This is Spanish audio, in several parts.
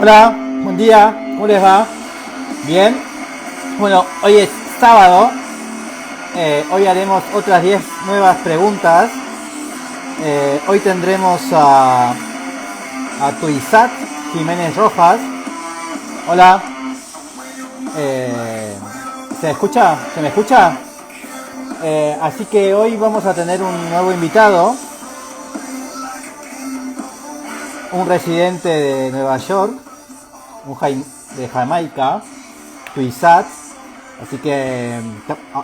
Hola, buen día, ¿cómo les va? Bien. Bueno, hoy es sábado. Hoy haremos otras 10 nuevas preguntas. Hoy tendremos a Tuizat Jiménez Rojas. Hola. Eh, ¿Se escucha? ¿Se me escucha? Así que hoy vamos a tener un nuevo invitado, un residente de Nueva York, de Jamaica, Tuizat. Así que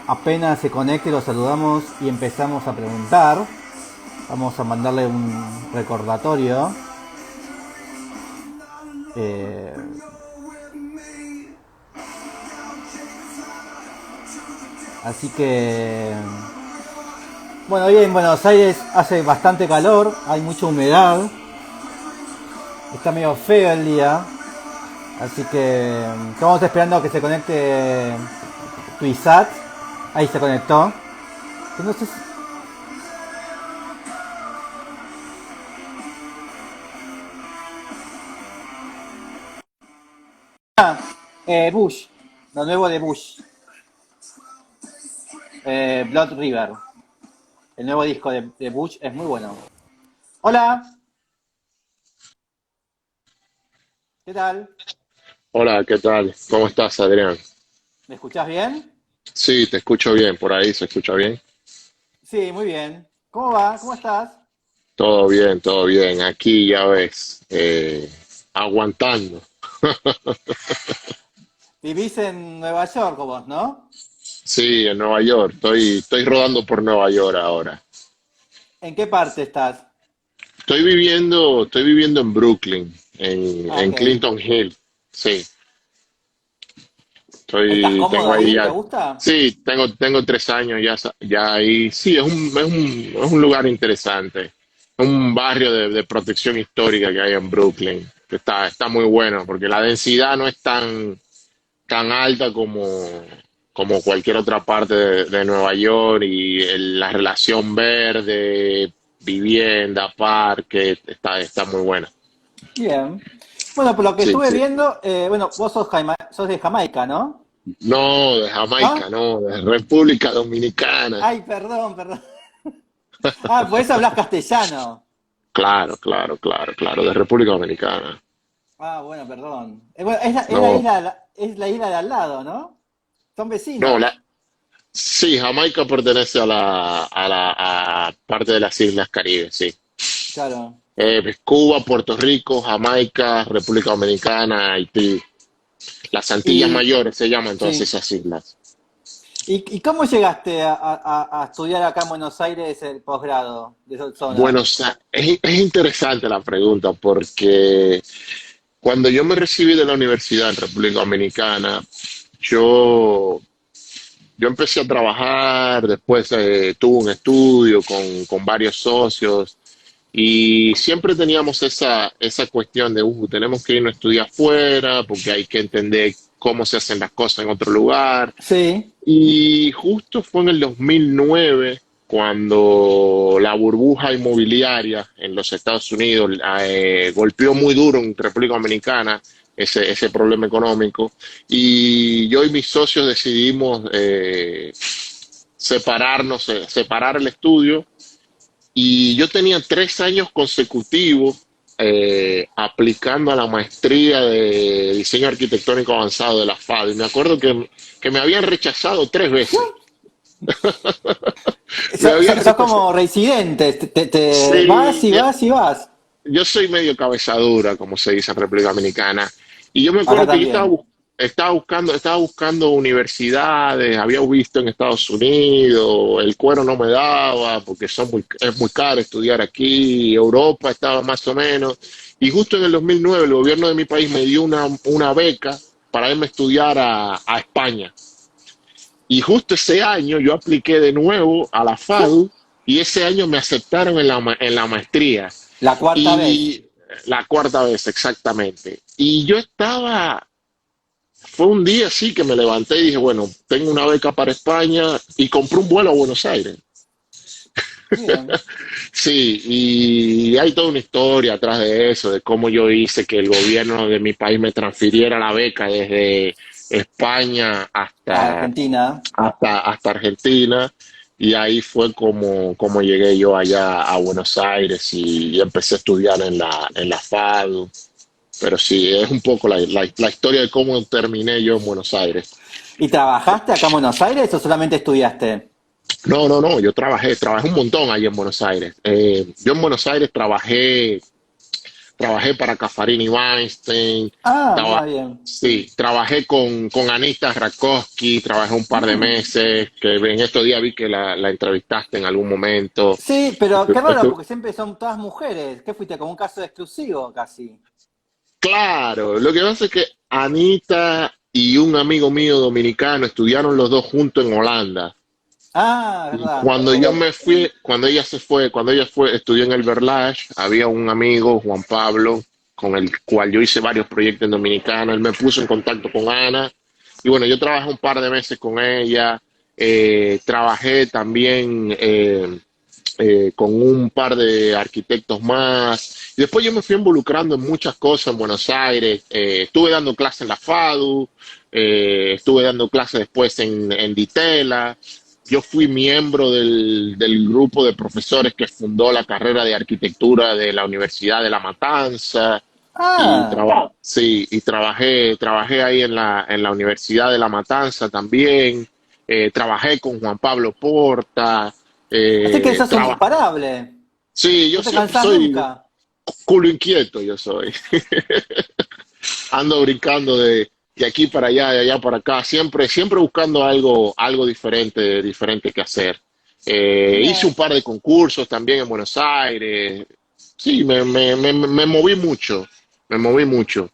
apenas se conecte lo saludamos y empezamos a preguntar. Vamos a mandarle un recordatorio. Eh, Así que bueno, hoy en Buenos Aires hace bastante calor, hay mucha humedad, está medio feo el día. Así que estamos esperando a que se conecte Tuizat. Ahí se conectó. Que no sé si- Bush, lo nuevo de Bush, Blood River. El nuevo disco de Bush es muy bueno. Hola, ¿qué tal? Hola, ¿qué tal? ¿Cómo estás, Adrián? ¿Me escuchás bien? Sí, te escucho bien, por ahí se escucha bien. Sí, muy bien. ¿Cómo va? ¿Cómo estás? Todo bien, todo bien. Aquí ya ves, aguantando. Vivís en Nueva York vos, ¿no? Sí, en Nueva York. Estoy rodando por Nueva York ahora. ¿En qué parte estás? Estoy viviendo en Brooklyn, Ah, en ok. Clinton Hill. Sí, ¿Estás cómodo tengo ahí ahí? ¿Te ya. gusta? Sí, tengo 3 años ya, ya ahí. Sí, es un lugar interesante. Un barrio de protección histórica que hay en Brooklyn. Que está muy bueno, porque la densidad no es tan alta como cualquier otra parte de Nueva York y la relación verde, vivienda, parque, está muy buena. Bien. Bueno, por lo que Sí, estuve sí. viendo, bueno, vos sos de Jamaica, ¿no? No, de Jamaica, ¿No? no, de República Dominicana. Ay, perdón, perdón. Ah, por eso hablas castellano. Claro, claro, claro, claro, de República Dominicana. Ah, bueno, perdón. Bueno, es la No, isla, es la isla de al lado, ¿no? Son no, vecinos. sí, Jamaica pertenece a parte de las Islas Caribe, sí. Claro. Cuba, Puerto Rico, Jamaica, República Dominicana, Haití. Las Antillas Y, Mayores se llaman todas sí. esas islas. ¿Y cómo llegaste a estudiar acá en Buenos Aires el posgrado de esa zona? Bueno, o sea, es interesante la pregunta porque cuando yo me recibí de la universidad en República Dominicana, yo Yo empecé a trabajar, después tuve un estudio con varios socios y siempre teníamos esa cuestión de, tenemos que irnos a estudiar afuera porque hay que entender cómo se hacen las cosas en otro lugar. Sí. Y justo fue en el 2009 cuando la burbuja inmobiliaria en los Estados Unidos golpeó muy duro en República Dominicana ese problema económico y yo y mis socios decidimos separar el estudio y yo tenía 3 años consecutivos aplicando a la maestría de diseño arquitectónico avanzado de la FAD. Y me acuerdo que me habían rechazado 3 veces. Me habían Sos rechazado. como residente, te vas Sí, y vas y vas. yo soy medio cabezadura, como se dice en República Dominicana. Y yo me Acá acuerdo que yo también. estaba buscando universidades, había visto en Estados Unidos, el cuero no me daba porque es muy caro estudiar aquí, Europa estaba más o menos. Y justo en el 2009 el gobierno de mi país me dio una beca para irme a estudiar a España. Y justo ese año yo apliqué de nuevo a la FADU y ese año me aceptaron en la maestría. La cuarta vez. Y la cuarta vez, exactamente. Y fue un día así que me levanté y dije, bueno, tengo una beca para España y compré un vuelo a Buenos Aires. Bien. Sí, y hay toda una historia atrás de eso, de cómo yo hice que el gobierno de mi país me transfiriera la beca desde España A Argentina. hasta Argentina. Y ahí fue como llegué yo allá a Buenos Aires y empecé a estudiar en la FADU. Pero sí, es un poco la historia de cómo terminé yo en Buenos Aires. ¿Y trabajaste acá en Buenos Aires o solamente estudiaste? No, no, no, yo trabajé un montón ahí en Buenos Aires. Yo en Buenos Aires trabajé para Caffarini Weinstein, Ah, mira traba- bien. sí, trabajé con Anita Rakowski, trabajé un par de Mm. meses, que en estos días vi que la entrevistaste en algún momento. Sí, pero qué Estu- raro, estu- porque siempre son todas mujeres. ¿Qué fuiste como un caso exclusivo casi? claro, lo que pasa es que Anita y un amigo mío dominicano estudiaron los dos juntos en Holanda. Ah, Y verdad. cuando yo me fui, cuando ella fue, estudió en el Berlage, había un amigo, Juan Pablo, con el cual yo hice varios proyectos en Dominicana. Él me puso en contacto con Ana. Y bueno, yo trabajé un par de meses con ella. Trabajé también con un par de arquitectos más. Y después yo me fui involucrando en muchas cosas en Buenos Aires. Estuve dando clases en la FADU, estuve dando clases después en Ditela. Yo fui miembro del grupo de profesores que fundó la carrera de arquitectura de la Universidad de La Matanza. Y Ah, sí, y trabajé ahí en la Universidad de La Matanza también. Trabajé con Juan Pablo Porta. así que sos un Traba- imparable. sí, yo No te cansás soy nunca. culo inquieto, yo soy. Ando brincando de aquí para allá, de allá para acá, siempre buscando algo diferente que hacer. Hice un Mira. par de concursos también en Buenos Aires. Sí, me moví mucho, me moví mucho.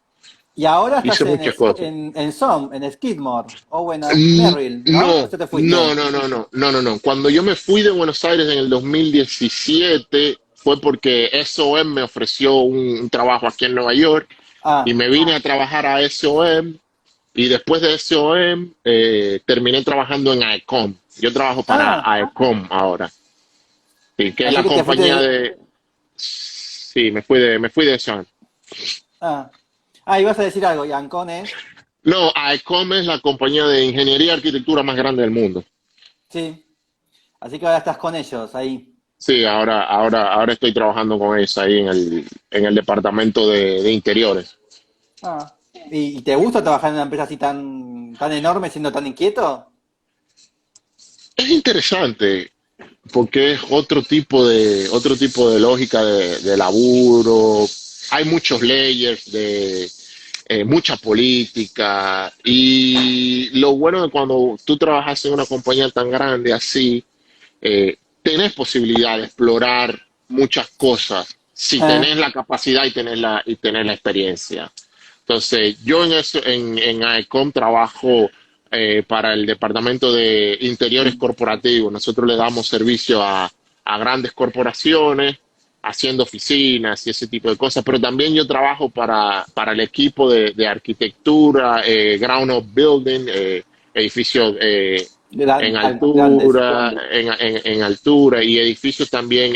Y ahora Hice estás muchas cosas. en SOM, en Skidmore, Owen Mm, Merrill, ¿no? ¿O No, ya te no, fuiste? no, no, no, no, no, no. Cuando yo me fui de Buenos Aires en el 2017 fue porque SOM me ofreció un trabajo aquí en Nueva York y Ah, me vine a trabajar a SOM y después de SOM terminé trabajando en AECOM. Yo trabajo para ah, AECOM ahora, sí, que es así la que te fuiste compañía de... Sí, me fui de SOM. ah, ah, ibas a decir algo, y Ancone, No, AECOM es la compañía de ingeniería y arquitectura más grande del mundo. sí. Así que ahora estás con ellos ahí. Sí, ahora estoy trabajando con esa ahí en el departamento de interiores. Ah. ¿Y te gusta trabajar en una empresa así tan enorme siendo tan inquieto? Es interesante porque es otro tipo de lógica de laburo. Hay muchos layers de mucha política y lo bueno de cuando tú trabajas en una compañía tan grande así, tenés posibilidad de explorar muchas cosas si Eh, tenés la capacidad y tenés la experiencia. Entonces, yo en AECOM trabajo para el departamento de interiores corporativos. Nosotros le damos servicio a grandes corporaciones, haciendo oficinas y ese tipo de cosas, pero también yo trabajo para el equipo de arquitectura, ground up building, edificios en grandes. altura, en altura y edificios también,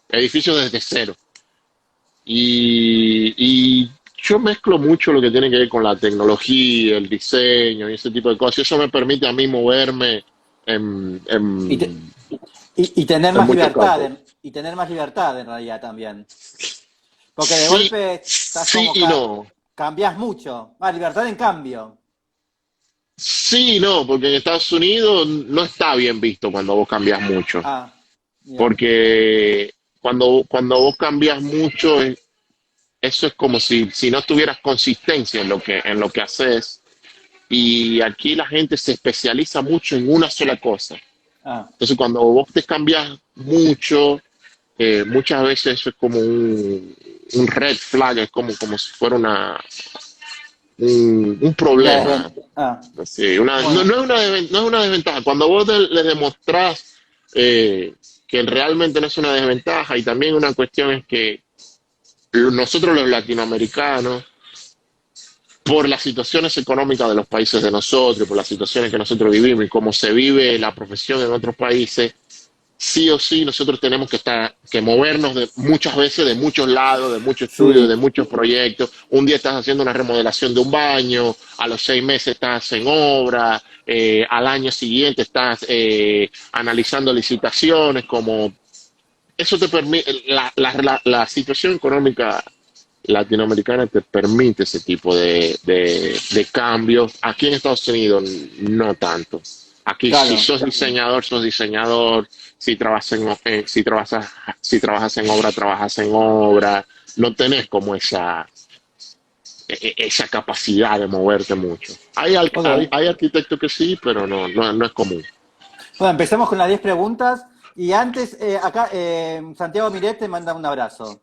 edificios desde cero. Y yo mezclo mucho lo que tiene que ver con la tecnología, el diseño y ese tipo de cosas. Y eso me permite a mí moverme en, Y, te- en, y tener en más muchos libertad, campos. y tener más libertad en realidad también. Porque de Sí, golpe estás sí como y no. cambias mucho. Ah, libertad en cambio. Sí y no, porque en Estados Unidos no está bien visto cuando vos cambias mucho. Ah, bien. Porque cuando vos cambias mucho, eso es como si no tuvieras consistencia en lo que haces. Y aquí la gente se especializa mucho en una sola cosa. Ah, Entonces, cuando vos te cambias mucho, muchas veces eso es como un red flag, es como si fuera un problema. ah, Sí, no, bueno. no es una desventaja. Cuando vos le demostrás que realmente no es una desventaja, y también una cuestión es que nosotros los latinoamericanos, por las situaciones económicas de los países de nosotros, por las situaciones que nosotros vivimos y cómo se vive la profesión en otros países, sí o sí nosotros tenemos que movernos muchas veces de muchos lados, de muchos estudios, de Sí. muchos proyectos. Un día estás haciendo una remodelación de un baño, a los 6 meses estás en obra, al año siguiente estás analizando licitaciones, como eso te permite, la situación económica latinoamericana te permite ese tipo de cambios. Aquí en Estados Unidos no tanto. Aquí si Claro. sos diseñador, sos diseñador. Si trabajas si trabajas en obra, trabajas en obra. No tenés como esa capacidad de moverte mucho. Ok. Hay arquitectos que sí, pero no es común. Bueno, empezamos con las 10 preguntas. Y antes, acá, Santiago Miret te manda un abrazo.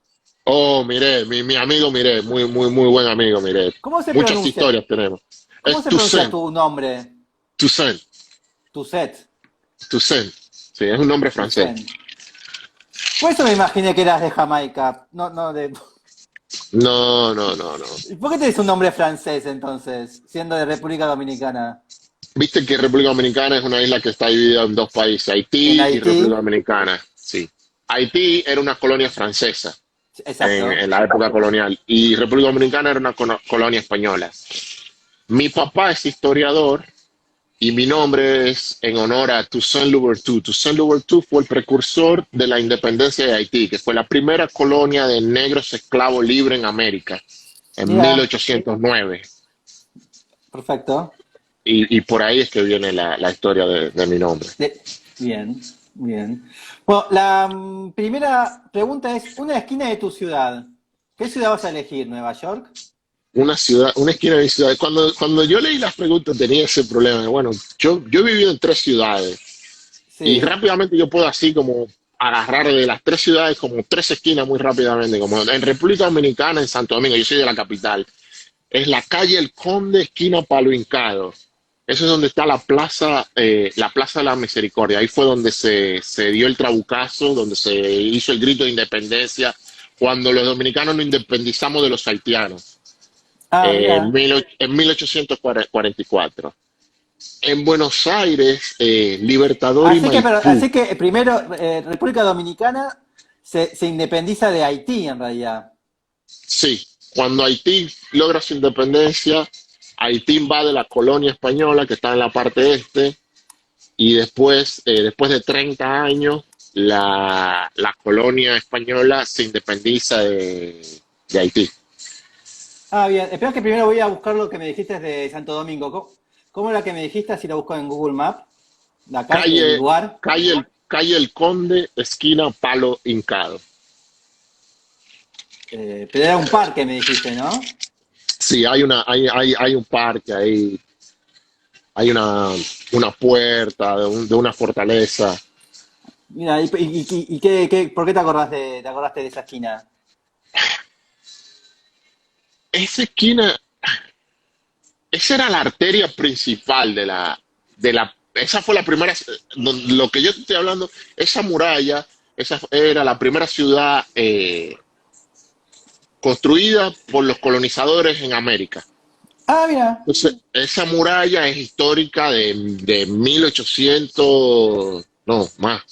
Oh, miré, mi amigo Miré, muy, muy, muy buen amigo Miré. ¿Cómo se Muchas pronuncia? historias tenemos. ¿Cómo Es se pronuncia Toussaint, tu nombre? Toussaint, Tuset. Toussaint. Sí, es un nombre francés. Tusen. Por eso me imaginé que eras de Jamaica. No, no de. No, no, no, no. ¿Y por qué tenés un nombre francés entonces, siendo de República Dominicana? Viste que República Dominicana es una isla que está dividida en dos países, En Haití y República Haití, Dominicana. Sí. Haití era una colonia francesa en exacto. la época colonial y República Dominicana era una colonia española. Mi papá es historiador y mi nombre es en honor a Toussaint Louverture. Toussaint Louverture fue el precursor de la independencia de Haití, que fue la primera colonia de negros esclavos libres en América en Mira, 1809. perfecto. Y por ahí es que viene la historia de mi nombre. De- Bien, bien. Bueno, la primera pregunta es, una esquina de tu ciudad. ¿Qué ciudad vas a elegir? ¿Nueva York? Una ciudad, una esquina de mi ciudad. Cuando yo leí las preguntas tenía ese problema. Bueno, yo he vivido en 3 ciudades y Sí. rápidamente yo puedo así como agarrar de las 3 ciudades como 3 esquinas muy rápidamente. Como en República Dominicana, en Santo Domingo, yo soy de la capital. Es la calle El Conde, esquina Palo Hincado. Eso es donde está la Plaza de la Misericordia. Ahí fue donde se dio el trabucazo, donde se hizo el grito de independencia, cuando los dominicanos nos independizamos de los haitianos, Ah, mira. en 1844. En Buenos Aires, Libertador y Así Maipú. que primero República Dominicana se independiza de Haití en realidad. Sí, cuando Haití logra su independencia, Haití invade la colonia española que está en la parte este. Y después de 30 años, la colonia española se independiza de Haití. Ah, bien. Espera que primero voy a buscar lo que me dijiste de Santo Domingo. ¿Cómo era que me dijiste así lo busco en Google Maps? El Calle, lugar. calle El Conde, esquina Palo Hincado. Pero era un parque, me dijiste, ¿no? Sí, hay un parque ahí, hay una puerta de una fortaleza. Mira, ¿por qué te acordaste de esa esquina? Esa esquina, esa era la arteria principal esa fue la primera, lo que yo te estoy hablando, esa muralla, esa era la primera ciudad construida por los colonizadores en América. Ah, mira. Entonces, esa muralla es histórica de 1800, no, más,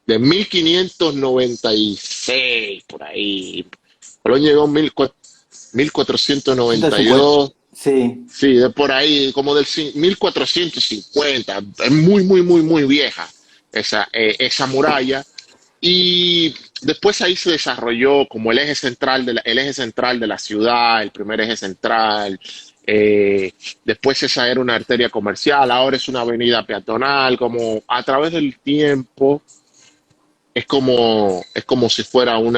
de 1596, por ahí. Colón llegó en 150. 1492. Sí. Sí, de por ahí, como del 1450. Es muy, muy, muy, muy vieja esa muralla. Y después ahí se desarrolló como el eje central de la ciudad, el primer eje central. Después esa era una arteria comercial, ahora es una avenida peatonal. Como a través del tiempo, es como si fuera un,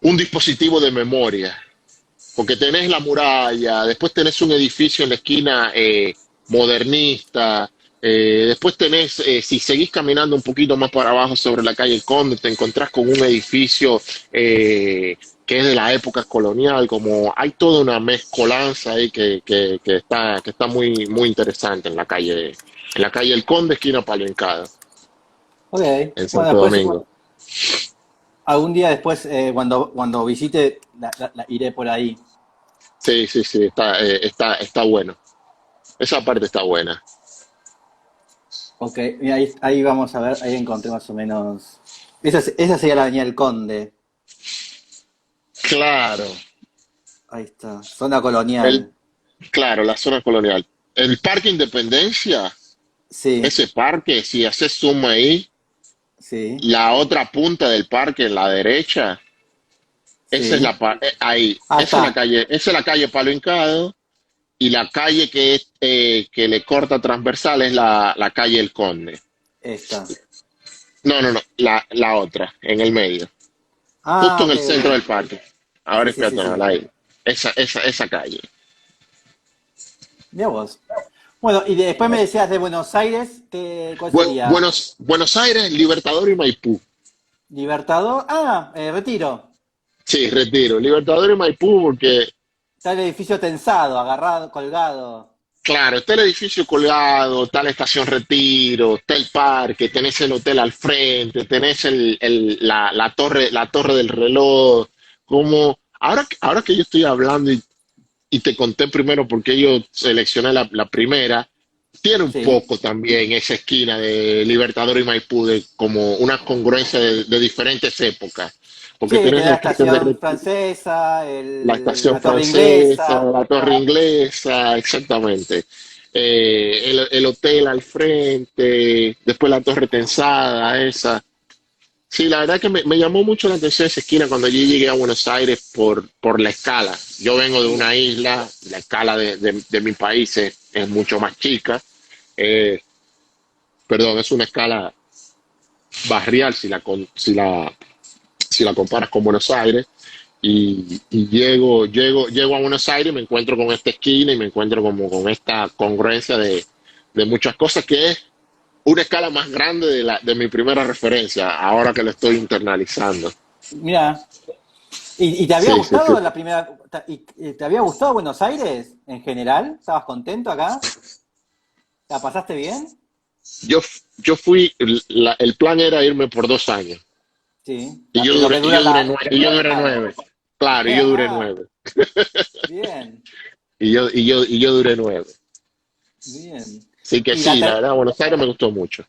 un dispositivo de memoria, porque tenés la muralla, después tenés un edificio en la esquina modernista, después tenés, si seguís caminando un poquito más para abajo sobre la calle El Conde, te encontrás con un edificio que es de la época colonial. Como hay toda una mezcolanza ahí que está muy, muy interesante en la calle El Conde, esquina Palencara, Ok. en Bueno, Santo después, Domingo. algún día después, cuando visite, iré por ahí. Sí, sí, sí, está bueno. Esa parte está buena. Ok, mira, ahí vamos a ver, ahí encontré más o menos. Esa sería la Avenida del Conde. Claro, Ahí está, zona el, colonial. claro, la zona colonial. El Parque Independencia, Sí, ese parque, si haces zoom ahí, sí, la otra punta del parque, la derecha, esa es sí. ahí, Ah, está, esa es la calle Palo Hincado y la calle que le corta transversal es la calle El Conde. esta. No, no, no, la otra, en el medio, justo Ah, en ok, el centro ok. del parque. Ahora Sí, es sí, sí, peatonal, sí. ahí. Esa calle. Mira vos. Bueno, y después me decías de Buenos Aires, ¿cuál sería? Buenos Aires, Libertador y Maipú. Libertador. Ah, Retiro. Sí, retiro. Libertador y Maipú porque, Está el edificio tensado, agarrado, colgado. claro, está el edificio colgado, está la estación Retiro, está el parque, tenés el hotel al frente, tenés la torre del reloj. Como, ahora que yo estoy hablando y te conté primero porque yo seleccioné la primera, tiene un Sí. poco también esa esquina de Libertador y Maipú, de como una congruencia de diferentes épocas. Sí, Porque tenés tenés la la estación de estación francesa, la estación la torre francesa, inglesa. la torre inglesa, exactamente. El hotel al frente, después la torre tensada, esa. Sí, la verdad que me llamó mucho la atención esa esquina cuando yo llegué a Buenos Aires por la escala. Yo vengo de Y la- una isla, la escala de mi país es mucho más chica. Eh, Perdón, es una escala barrial si la comparas con Buenos Aires. Y llego a Buenos Aires y me encuentro con esta esquina y me encuentro como con esta congruencia de muchas cosas que es una escala más grande de mi primera referencia, ahora que lo estoy internalizando. mira, ¿y te había Sí, sí, sí. gustado la primera, y te había gustado Buenos Aires en general? ¿Estabas contento acá? ¿La pasaste bien? Yo fui, el plan era irme por 2 años Sí, y yo lo duré, que dura lo que y yo dura la duré escala. 9. Claro, y yo duré Ah, 9. bien, Y yo duré 9. bien. Así que ¿Y la, sí, la ter- verdad, Buenos Aires me gustó mucho.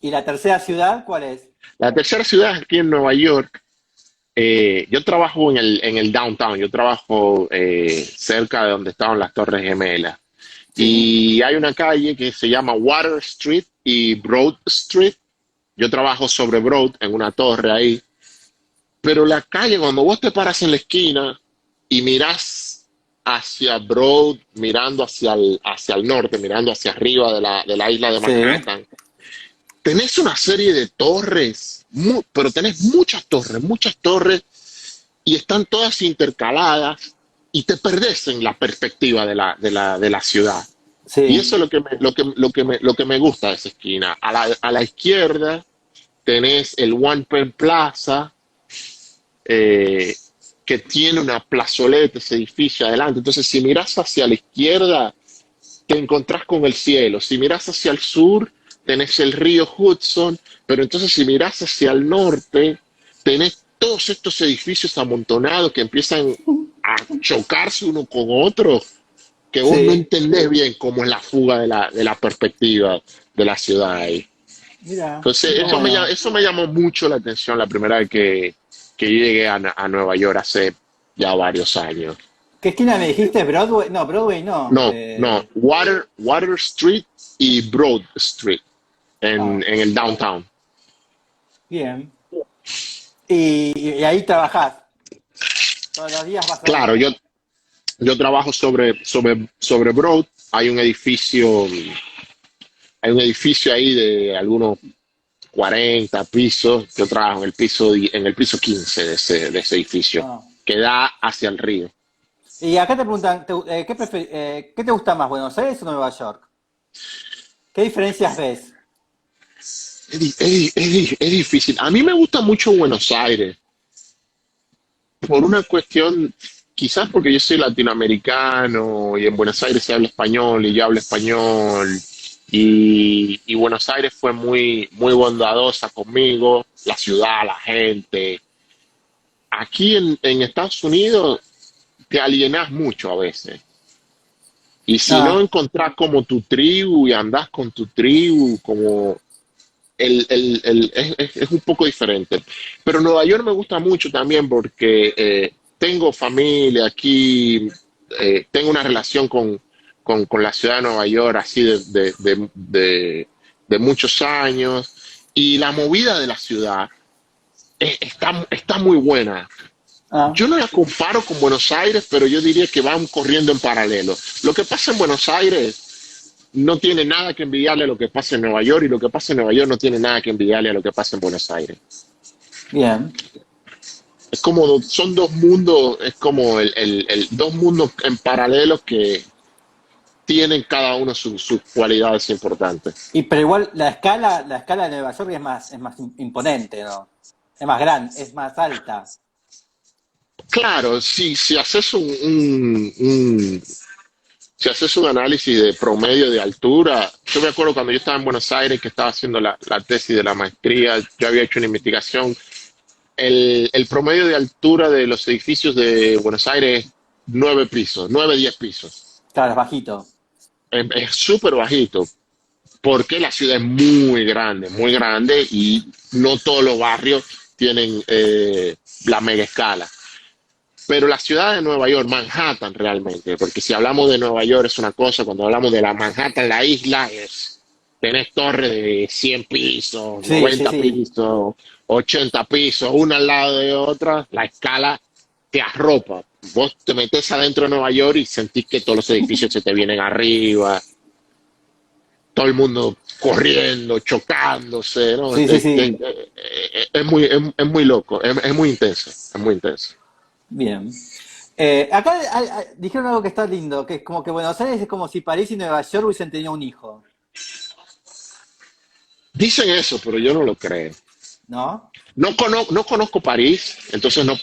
y la tercera ciudad cuál es? La tercera ciudad es aquí en Nueva York. Yo trabajo en el downtown, yo trabajo cerca de donde estaban las Torres Gemelas. Sí, Y hay una calle que se llama Water Street y Broad Street. Yo trabajo sobre Broad, en una torre ahí. Pero la calle, cuando vos te paras en la esquina y mirás hacia Broad, mirando hacia el norte, mirando hacia arriba de la isla de sí. Manhattan, tenés una serie de torres, pero tenés muchas torres y están todas intercaladas y te perdés en la perspectiva de la ciudad. Y eso Sí, es lo que me gusta de esa esquina. A la izquierda tenés el One Penn Plaza, eh, que tiene una plazoleta, ese edificio adelante. Entonces, si miras hacia la izquierda, te encontrás con el cielo. Si miras hacia el sur, tenés el río Hudson, pero entonces si miras hacia el norte, tenés todos estos edificios amontonados que empiezan a chocarse uno con otro, que vos no sí. entendés bien cómo es la fuga de la perspectiva de la ciudad ahí. Mira, Entonces, qué bueno. eso me llamó mucho la atención la primera vez que yo llegué a Nueva York hace ya varios años. ¿Qué esquina me dijiste? ¿Broadway? No, Broadway no. No, no, Water Street y Broad Street en, Ah, en el downtown. bien. Y ahí trabajás. Todos los días vas Claro, ahí. yo trabajo sobre Broad. Hay un edificio ahí de algunos 40 pisos. Yo trabajo en el piso 15 de ese edificio, Ah. que da hacia el río. Y acá te preguntan, ¿qué te gusta más, Buenos Aires o Nueva York? ¿Qué diferencias ves? Es difícil. A mí me gusta mucho Buenos Aires, por una cuestión, quizás porque yo soy latinoamericano y en Buenos Aires se habla español y yo hablo español. Y Buenos Aires fue muy, muy bondadosa conmigo, la ciudad, la gente. Aquí en Estados Unidos te alienas mucho a veces. Y si no Ah, encontrás como tu tribu y andás con tu tribu, como es un poco diferente. Pero Nueva York me gusta mucho también porque tengo familia aquí, tengo una relación con la ciudad de Nueva York así de muchos años. Y la movida de la ciudad está muy buena. ah, Yo no la comparo con Buenos Aires, pero yo diría que van corriendo en paralelo. Lo que pasa en Buenos Aires no tiene nada que envidiarle a lo que pasa en Nueva York y lo que pasa en Nueva York no tiene nada que envidiarle a lo que pasa en Buenos Aires. bien. Es como, son dos mundos, es como dos mundos en paralelo que tienen cada uno sus cualidades importantes. Y pero igual la escala de Nueva York es más imponente, ¿no? Es más grande, es más alta. Claro, si haces si haces un análisis de promedio de altura, yo me acuerdo cuando yo estaba en Buenos Aires, que estaba haciendo la tesis de la maestría, yo había hecho una investigación. El promedio de altura de los edificios de Buenos Aires es 9 pisos, 9, 10 pisos. Claro, es bajito. Es súper bajito, porque la ciudad es muy grande y no todos los barrios tienen la mega escala. Pero la ciudad de Nueva York, Manhattan realmente, porque si hablamos de Nueva York es una cosa, cuando hablamos de la Manhattan, la isla, tenés torres de 100 pisos, Sí, sí, 90 sí. pisos, 80 pisos, una al lado de otra, la escala te arropa. Vos te metes adentro de Nueva York y sentís que todos los edificios se te vienen arriba, todo el mundo corriendo, chocándose, ¿no? Sí, sí, sí. Es muy loco, es muy intenso, es muy intenso. Bien. Acá dijeron algo que está lindo, que es como que Buenos Aires es como si París y Nueva York hubiesen tenido un hijo, Dicen eso, pero yo no lo creo. ¿no? No conozco París, entonces no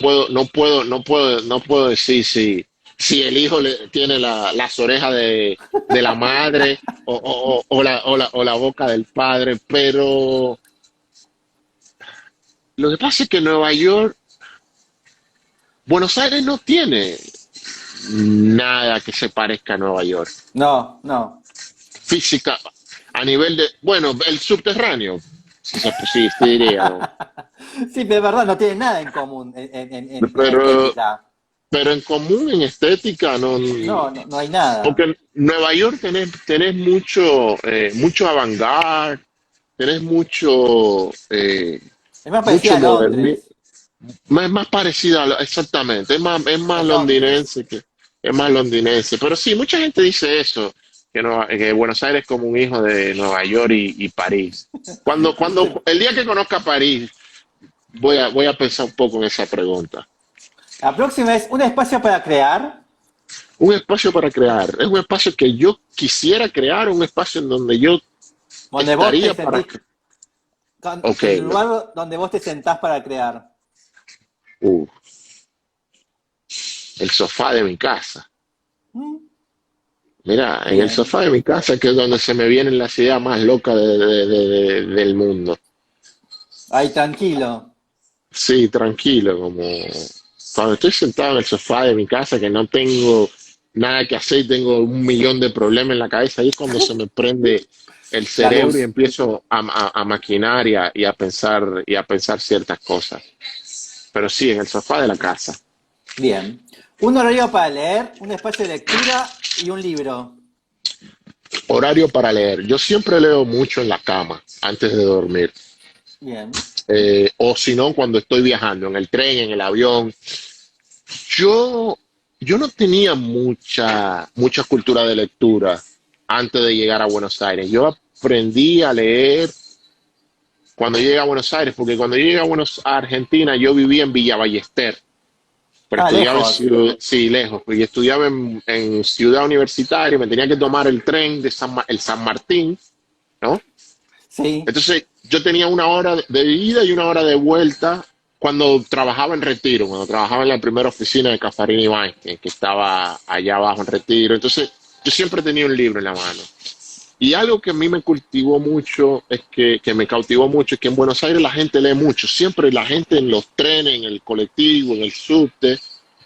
puedo decir si el hijo tiene las orejas de la madre o la boca del padre, pero lo que pasa es que Nueva York, Buenos Aires no tiene nada que se parezca a Nueva York. No, no. Física, a nivel de, bueno, el subterráneo, si diría, ¿no? Sí, pero es verdad, no tienen nada en común en Pero, estética. pero en común, en estética, no. No, no, no hay nada. Porque en Nueva York tenés mucho avant-garde, tenés Es más parecida mucho a modernismo, Londres, más parecido exactamente, es Londres. es más londinense. Pero sí, mucha gente dice eso, que Buenos Aires es como un hijo de Nueva York y París. El día que conozca París, voy a pensar un poco en esa pregunta. La próxima es un espacio para crear, Un espacio para crear, es un espacio que yo quisiera crear, un espacio en donde yo donde vos te estaría para. sentís, Ok, el lugar donde vos te sentás para crear. uh, el sofá de mi casa. Mm, Mira, en el bien, sofá de mi casa que es donde se me vienen las ideas más locas del mundo. ahí tranquilo. Sí, tranquilo, como cuando estoy sentado en el sofá de mi casa que no tengo nada que hacer y tengo 1 millón de problemas en la cabeza, ahí es cuando se me prende el La cerebro y luz. empiezo a maquinar y a pensar ciertas cosas. Pero sí, en el sofá de la casa. Bien. Un horario para leer, un espacio de lectura y un libro. Horario para leer. Yo siempre leo mucho en la cama antes de dormir. Bien. O si no, cuando estoy viajando, en el tren, en el avión. Yo, yo no tenía mucha cultura de lectura antes de llegar a Buenos Aires. Yo aprendí a leer cuando llegué a Buenos Aires, porque cuando llegué a Argentina, yo vivía en Villa Ballester, pero Ah, estudiaba en lejos. ciudad, sí, lejos, y estudiaba en Ciudad Universitaria, me tenía que tomar el tren el San Martín, ¿no? Sí. Entonces, yo tenía 1 hora de ida y 1 hora de vuelta cuando trabajaba en Retiro, cuando trabajaba en la primera oficina de Caffarini Weinstein, que estaba allá abajo en Retiro. Entonces, yo siempre tenía un libro en la mano. Y algo que a mí me cultivó mucho, que me cautivó mucho, es que en Buenos Aires la gente lee mucho. Siempre la gente en los trenes, en el colectivo, en el subte,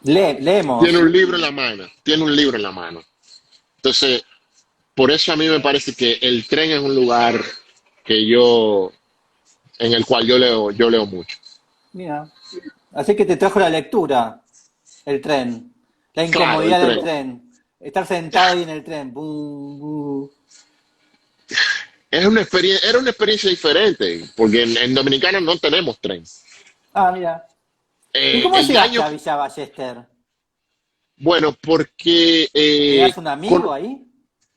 tiene Leemos. un libro en la mano, tiene un libro en la mano. Entonces, por eso a mí me parece que el tren es un lugar que yo, en el cual yo leo mucho. Mira. Así que te trajo la lectura, el tren, la Claro, el incomodidad del tren. tren, estar sentado ahí en el tren. Bu, bu. Es una experiencia, era una experiencia diferente, porque en Dominicana no tenemos tren. Ah, mira. ¿Y cómo El llegaste año, a Villa Ballester? bueno, porque ¿Tenías un amigo ahí?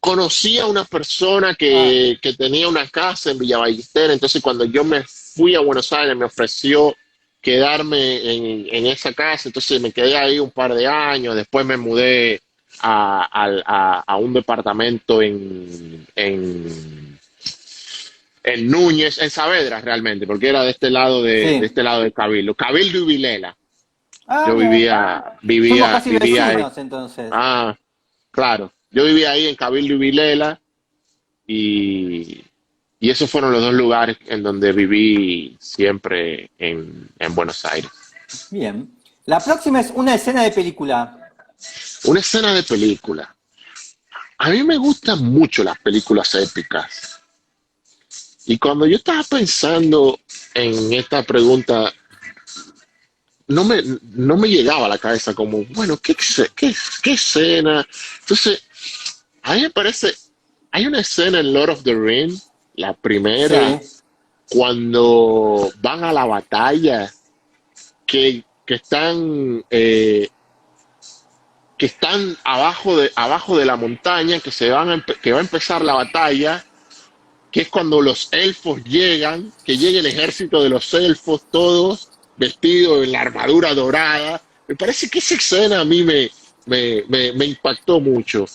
conocí a una persona Ah, que tenía una casa en Villa Ballester, entonces cuando yo me fui a Buenos Aires me ofreció quedarme en esa casa, entonces me quedé ahí un par de años, después me mudé a un departamento en Núñez, en Saavedra realmente, porque era de sí. este lado de Cabildo, Cabildo y Vilela. Ah, Yo mira. Somos casi vivía ahí. vecinos entonces. Ah, claro. Yo vivía ahí en Cabildo y Vilela y, y esos fueron los dos lugares en donde viví siempre en Buenos Aires. Bien. La próxima es una escena de película. Una escena de película. A mí me gustan mucho las películas épicas. Y cuando yo estaba pensando en esta pregunta, no me llegaba a la cabeza como, bueno, qué escena? Entonces, a mí me parece, hay una escena en Lord of the Ring, la primera, Sí. cuando van a la batalla, que que están abajo de la montaña, que va a empezar la batalla, que es cuando los elfos llegan, que llega el ejército de los elfos, todos vestidos en la armadura dorada. Me parece que esa escena a mí me impactó mucho.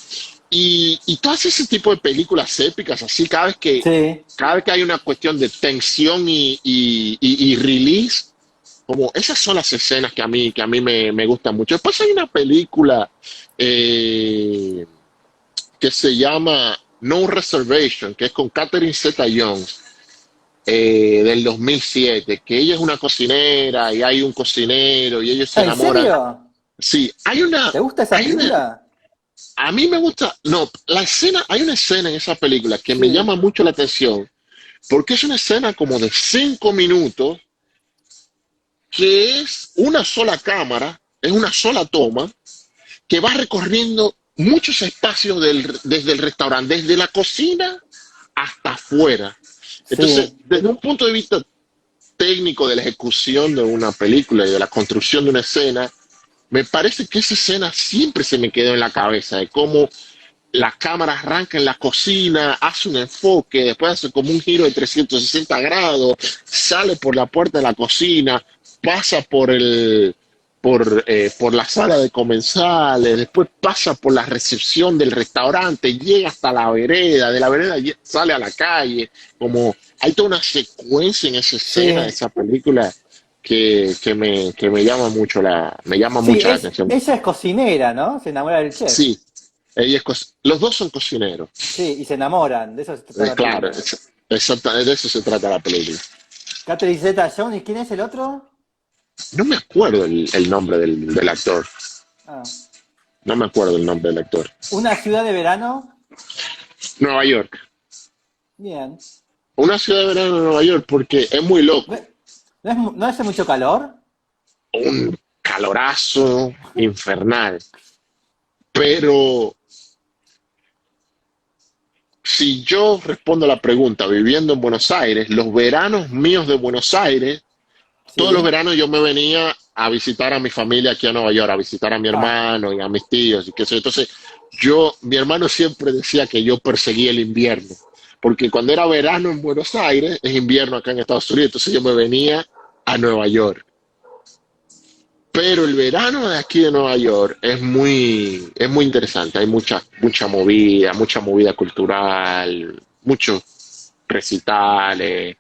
Y todo ese tipo de películas épicas, así, Sí. cada vez que hay una cuestión de tensión y release, como esas son las escenas que a mí me gustan mucho. Después hay una película eh, que se llama No Reservation, que es con Catherine Zeta-Jones, del 2007, que ella es una cocinera y hay un cocinero y ellos se ¿En enamoran. serio? Sí, ¿Te gusta esa hay una, película? a mí me gusta, no, hay una escena en esa película que me Sí. llama mucho la atención, porque es una escena como de 5 minutos, que es una sola cámara, es una sola toma, que va recorriendo muchos espacios desde el restaurante, desde la cocina hasta afuera. Entonces, Sí. desde un punto de vista técnico de la ejecución de una película y de la construcción de una escena, me parece que esa escena siempre se me quedó en la cabeza, de cómo la cámara arranca en la cocina, hace un enfoque, después hace como un giro de 360 grados, sale por la puerta de la cocina, pasa por la sala de comensales, después pasa por la recepción del restaurante, llega hasta la vereda, de la vereda sale a la calle, como hay toda una secuencia en esa escena de Sí. esa película que me llama me llama Sí, mucho la atención. ella es cocinera, ¿no? Se enamora del chef. Sí, los dos son cocineros. Sí, y se enamoran. De eso se trata la Claro, película. exactamente de eso se trata la película. Catherine Zeta-Jones, ¿y quién es el otro? No me acuerdo el nombre del actor. Ah. No me acuerdo el nombre del actor. Una ciudad de verano. Nueva York. Bien. Una ciudad de verano en Nueva York porque es muy ¿No, loco. no hace mucho calor? Un calorazo infernal. Pero si yo respondo a la pregunta viviendo en Buenos Aires, los veranos míos de Buenos Aires, todos los Sí. veranos yo me venía a visitar a mi familia aquí a Nueva York, a visitar a mi Ah, hermano y a mis tíos y qué sé yo. Entonces, mi hermano siempre decía que yo perseguía el invierno, porque cuando era verano en Buenos Aires, es invierno acá en Estados Unidos, entonces yo me venía a Nueva York. Pero el verano de aquí de Nueva York es muy interesante, hay mucha movida cultural, muchos recitales,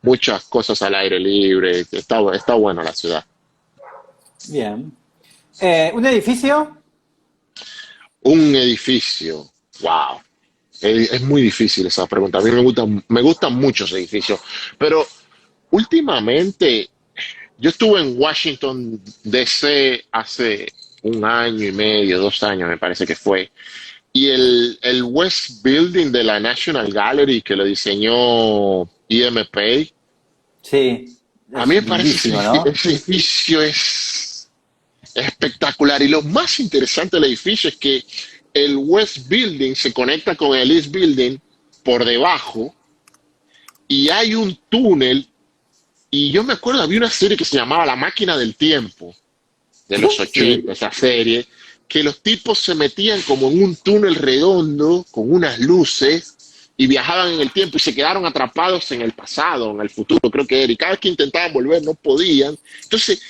muchas cosas al aire libre, está buena la ciudad. bien. ¿Un edificio? Un edificio, wow. Es muy difícil esa pregunta. A mí me gustan muchos edificios, pero últimamente yo estuve en Washington, D.C. hace un año y medio, 2 años me parece que fue, Y el West Building de la National Gallery que lo diseñó E.M. Pei, Sí, a mí es me parece lindísimo, ese ¿no? edificio es espectacular. Y lo más interesante del edificio es que el West Building se conecta con el East Building por debajo y hay un túnel. Y yo me acuerdo, había una serie que se llamaba La Máquina del Tiempo, de los Sí. 80 esa serie, que los tipos se metían como en un túnel redondo con unas luces y viajaban en el tiempo y se quedaron atrapados en el pasado, en el futuro, creo que era. Y cada vez que intentaban volver no podían. Entonces,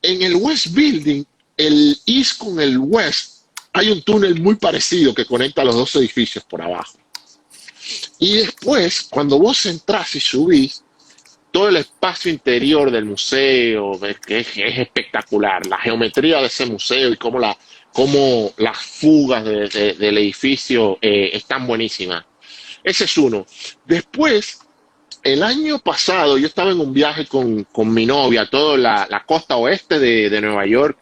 en el West Building, el East con el West, hay un túnel muy parecido que conecta los dos edificios por abajo. Y después, cuando vos entrás y subís, todo el espacio interior del museo, ves que es espectacular. La geometría de ese museo y cómo las fugas del edificio están buenísimas. Ese es uno. Después, el año pasado, yo estaba en un viaje con mi novia, toda la costa oeste de Nueva York,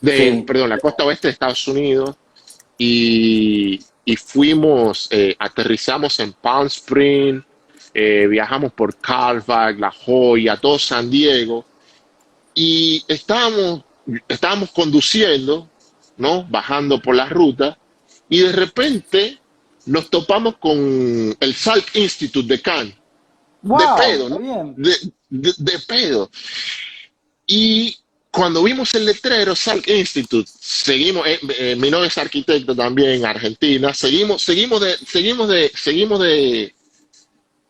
Sí. perdón, la costa oeste de Estados Unidos, y fuimos, aterrizamos en Palm Springs, viajamos por Carlsbad, La Joya, todo San Diego, y estábamos conduciendo, ¿no? Bajando por la ruta, y de repente nos topamos con el Salk Institute de Cannes, de ¡Wow! pedo, ¡Qué ¿no? bien! De pedo. Y cuando vimos el letrero Salk Institute, seguimos, mi novia es arquitecto también en Argentina, seguimos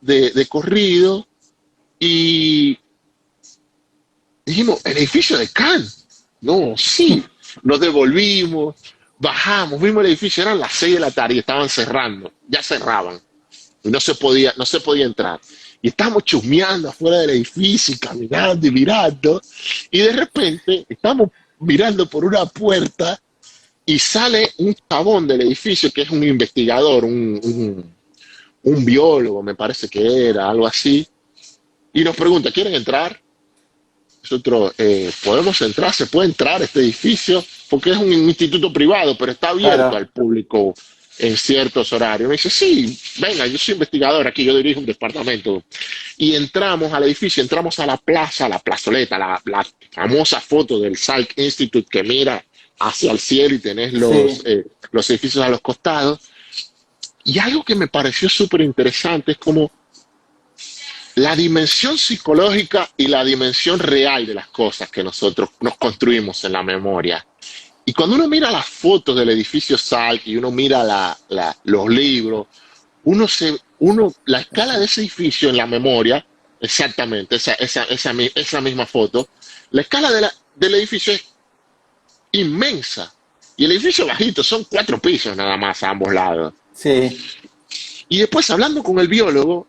de corrido y dijimos, el edificio de Cannes. No, sí. Nos devolvimos, bajamos, vimos el edificio, eran las 6 de la tarde y estaban cerrando, ya cerraban. Y no se podía entrar. Y estábamos chusmeando afuera del edificio y caminando y mirando. Y de repente estamos mirando por una puerta y sale un chabón del edificio que es un investigador, un biólogo, me parece que era, algo así. Y nos pregunta, ¿quieren entrar? Nosotros, podemos entrar, se puede entrar a este edificio, porque es un instituto privado, pero está abierto Claro. al público en ciertos horarios. Me dice, sí, venga, yo soy investigador aquí, yo dirijo un departamento. Y entramos al edificio, entramos a la plaza, la plazoleta, la famosa foto del Salk Institute que mira hacia el cielo y tenés Sí. los edificios a los costados. Y algo que me pareció súper interesante es como la dimensión psicológica y la dimensión real de las cosas que nosotros nos construimos en la memoria. Y cuando uno mira las fotos del edificio Salk y uno mira los libros, la escala de ese edificio en la memoria, exactamente, esa misma foto, la escala del edificio es inmensa. Y el edificio bajito, son 4 pisos nada más a ambos lados. Sí. Y después hablando con el biólogo,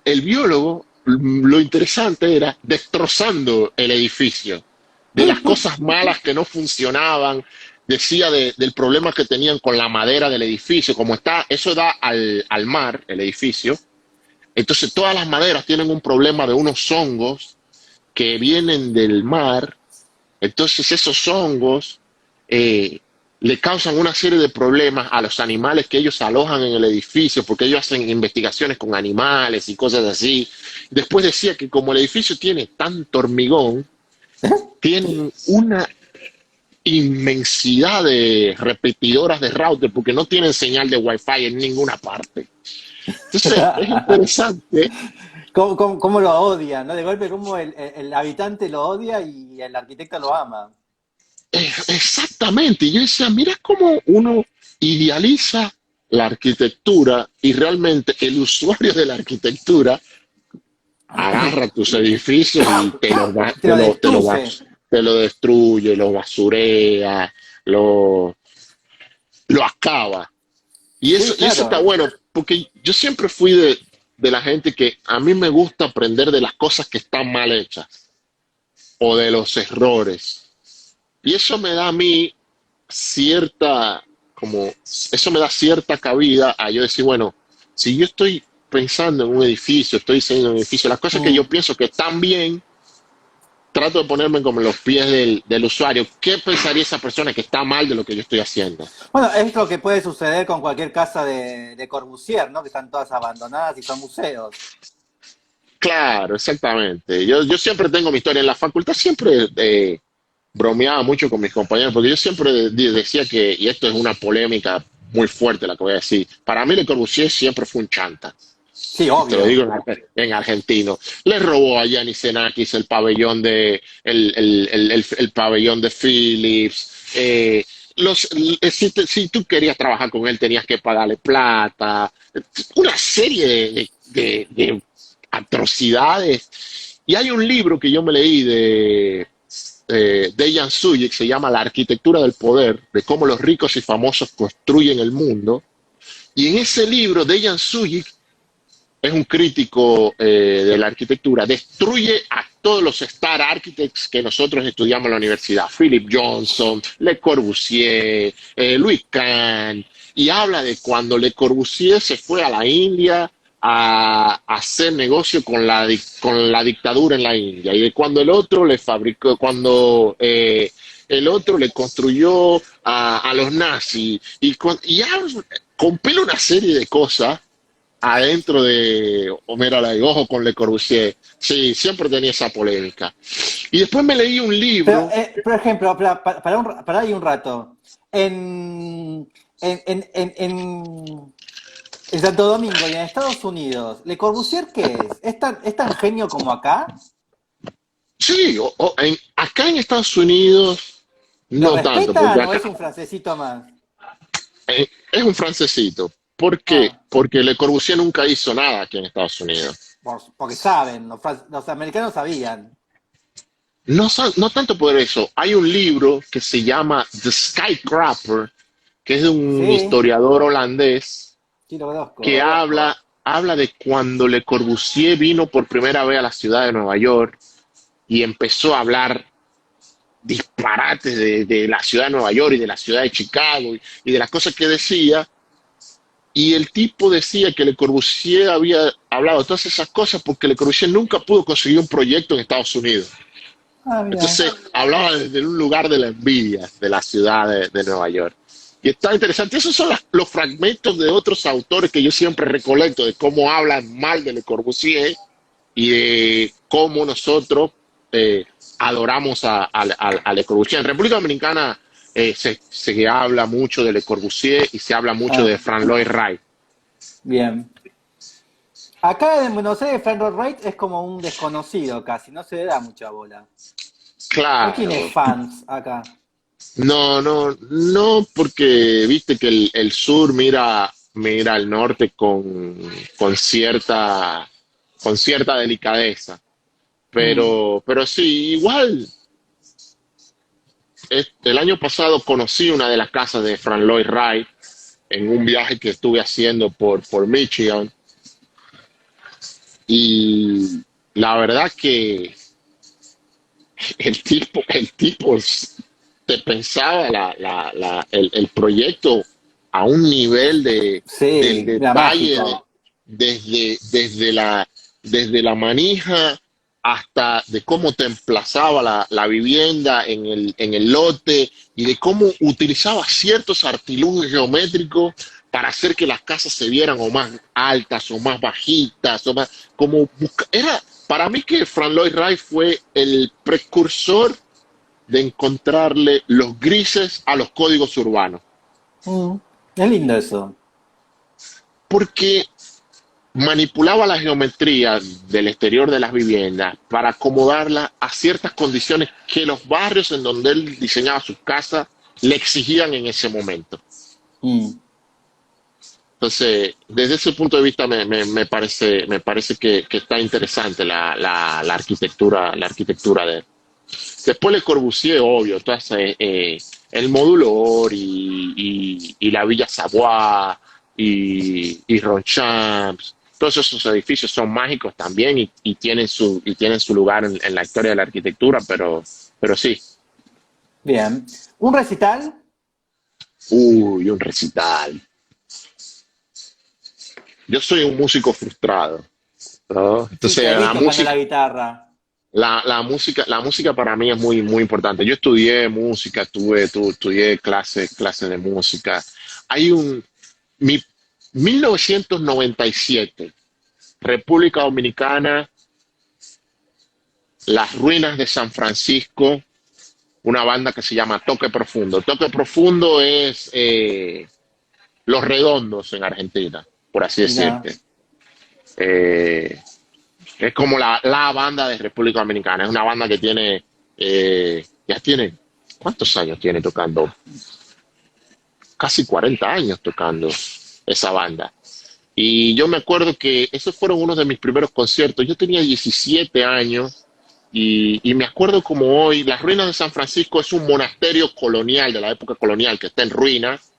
lo interesante era destrozando el edificio, de las cosas malas que no funcionaban, decía del problema que tenían con la madera del edificio, como está, eso da al mar, el edificio, entonces todas las maderas tienen un problema de unos hongos que vienen del mar, entonces esos hongos eh, le causan una serie de problemas a los animales que ellos alojan en el edificio, porque ellos hacen investigaciones con animales y cosas así. Después decía que como el edificio tiene tanto hormigón, tienen una inmensidad de repetidoras de router porque no tienen señal de wifi en ninguna parte. Entonces es interesante. ¿Cómo lo odian, ¿no? De golpe, cómo el habitante lo odia y el arquitecto lo ama. Exactamente. Y yo decía, mira cómo uno idealiza la arquitectura y realmente el usuario de la arquitectura agarra tus edificios y te los va- Te lo destruye. te lo destruye, lo basurea, lo acaba. Sí, Y eso está claro. bueno, porque yo siempre fui de la gente que a mí me gusta aprender de las cosas que están mal hechas o de los errores. Y eso me da a mí eso me da cierta cabida a yo decir, bueno, si yo estoy pensando en un edificio, estoy diseñando un edificio, las cosas que yo Mm, pienso que están bien, trato de ponerme como en los pies del usuario. ¿Qué pensaría esa persona que está mal de lo que yo estoy haciendo? Bueno, es lo que puede suceder con cualquier casa de Corbusier, ¿no? Que están todas abandonadas y son museos. Claro, exactamente. Yo siempre tengo mi historia. En la facultad siempre bromeaba mucho con mis compañeros, porque yo siempre decía que, y esto es una polémica muy fuerte la que voy a decir, para mí Le Corbusier siempre fue un chanta. Sí, Te lo digo obvio. en argentino. Le robó a Giannis Xenakis el pabellón el pabellón de Philips. Si tú querías trabajar con él, tenías que pagarle plata. Una serie de atrocidades. Y hay un libro que yo me leí de Dejan Sujic, se llama La arquitectura del poder, de cómo los ricos y famosos construyen el mundo. Y en ese libro, Dejan Sujic es un crítico de la arquitectura, destruye a todos los star architects que nosotros estudiamos en la universidad, Philip Johnson, Le Corbusier, Louis Kahn, y habla de cuando Le Corbusier se fue a la India a hacer negocio con la dictadura en la India, y de cuando el otro le fabricó, cuando el otro le construyó a los nazis, y compila una serie de cosas adentro de Homero la de Ojo con Le Corbusier. Sí, siempre tenía esa polémica. Y después me leí un Pero, libro. por ejemplo, para ahí un rato. En, en Santo Domingo y en Estados Unidos, ¿Le Corbusier qué es? Es tan genio como acá? Sí, acá en Estados Unidos ¿Lo no tanto, porque respetan o acá es un francesito más? es un francesito. ¿Por qué? Ah, Porque Le Corbusier nunca hizo nada aquí en Estados Unidos. porque saben, los americanos sabían. No, no tanto por eso. Hay un libro que se llama The Skyscraper, que es de un Sí, historiador holandés sí lo que conozco. habla de cuando Le Corbusier vino por primera vez a la ciudad de Nueva York y empezó a hablar disparates de la ciudad de Nueva York y de la ciudad de Chicago y de las cosas que decía. Y el tipo decía que Le Corbusier había hablado de todas esas cosas porque Le Corbusier nunca pudo conseguir un proyecto en Estados Unidos. Ah, mira. Entonces hablaba desde un lugar de la envidia de la ciudad de Nueva York. Y está interesante. Esos son los fragmentos de otros autores que yo siempre recolecto de cómo hablan mal de Le Corbusier y de cómo nosotros eh, adoramos a Le Corbusier. En República Dominicana se habla mucho de Le Corbusier y se habla mucho de Ah, Frank Lloyd Wright. bien. Acá en Buenos Aires, Frank Lloyd Wright es como un desconocido casi, no se le da mucha bola. ¿Por quién es Claro, fans acá? no, porque viste que el sur mira al norte con con cierta delicadeza. Mm, Pero sí, igual, el año pasado conocí una de las casas de Frank Lloyd Wright en un viaje que estuve haciendo por Michigan. Y la verdad que el tipo te pensaba el proyecto a un nivel del sí, era detalle mágico. desde desde la manija hasta de cómo te emplazaba la vivienda en el lote y de cómo utilizaba ciertos artilugios geométricos para hacer que las casas se vieran o más altas o más bajitas o más era para mí que Frank Lloyd Wright fue el precursor de encontrarle los grises a los códigos urbanos, Mm, es lindo eso. porque manipulaba la geometría del exterior de las viviendas para acomodarla a ciertas condiciones que los barrios en donde él diseñaba sus casas le exigían en ese momento. Mm, Entonces, desde ese punto de vista me parece que está interesante la arquitectura de él. Después Le Corbusier, obvio, el módulo Ori y la Villa Savoy y Ronchamps, todos esos edificios son mágicos también y tienen su lugar en la historia de la arquitectura, pero sí, bien. ¿Un recital? uy, un recital. Yo soy un músico frustrado, ¿no? Sí, Entonces, te vi la tocando música, la guitarra. la música para mí es muy, muy importante. Yo estudié música, estudié clases de música. Hay mi 1997, República Dominicana, las ruinas de San Francisco, una banda que se llama Toque Profundo. Toque Profundo es Los Redondos en Argentina, por así Mirá. decirte. Eh, es como la banda de República Dominicana. Es una banda que tiene, ya tiene, ¿cuántos años tiene tocando? Casi 40 años tocando esa banda. Y yo me acuerdo que esos fueron uno de mis primeros conciertos. Yo tenía 17 años y me acuerdo como hoy, las ruinas de San Francisco es un monasterio colonial de la época colonial que está en ruinas,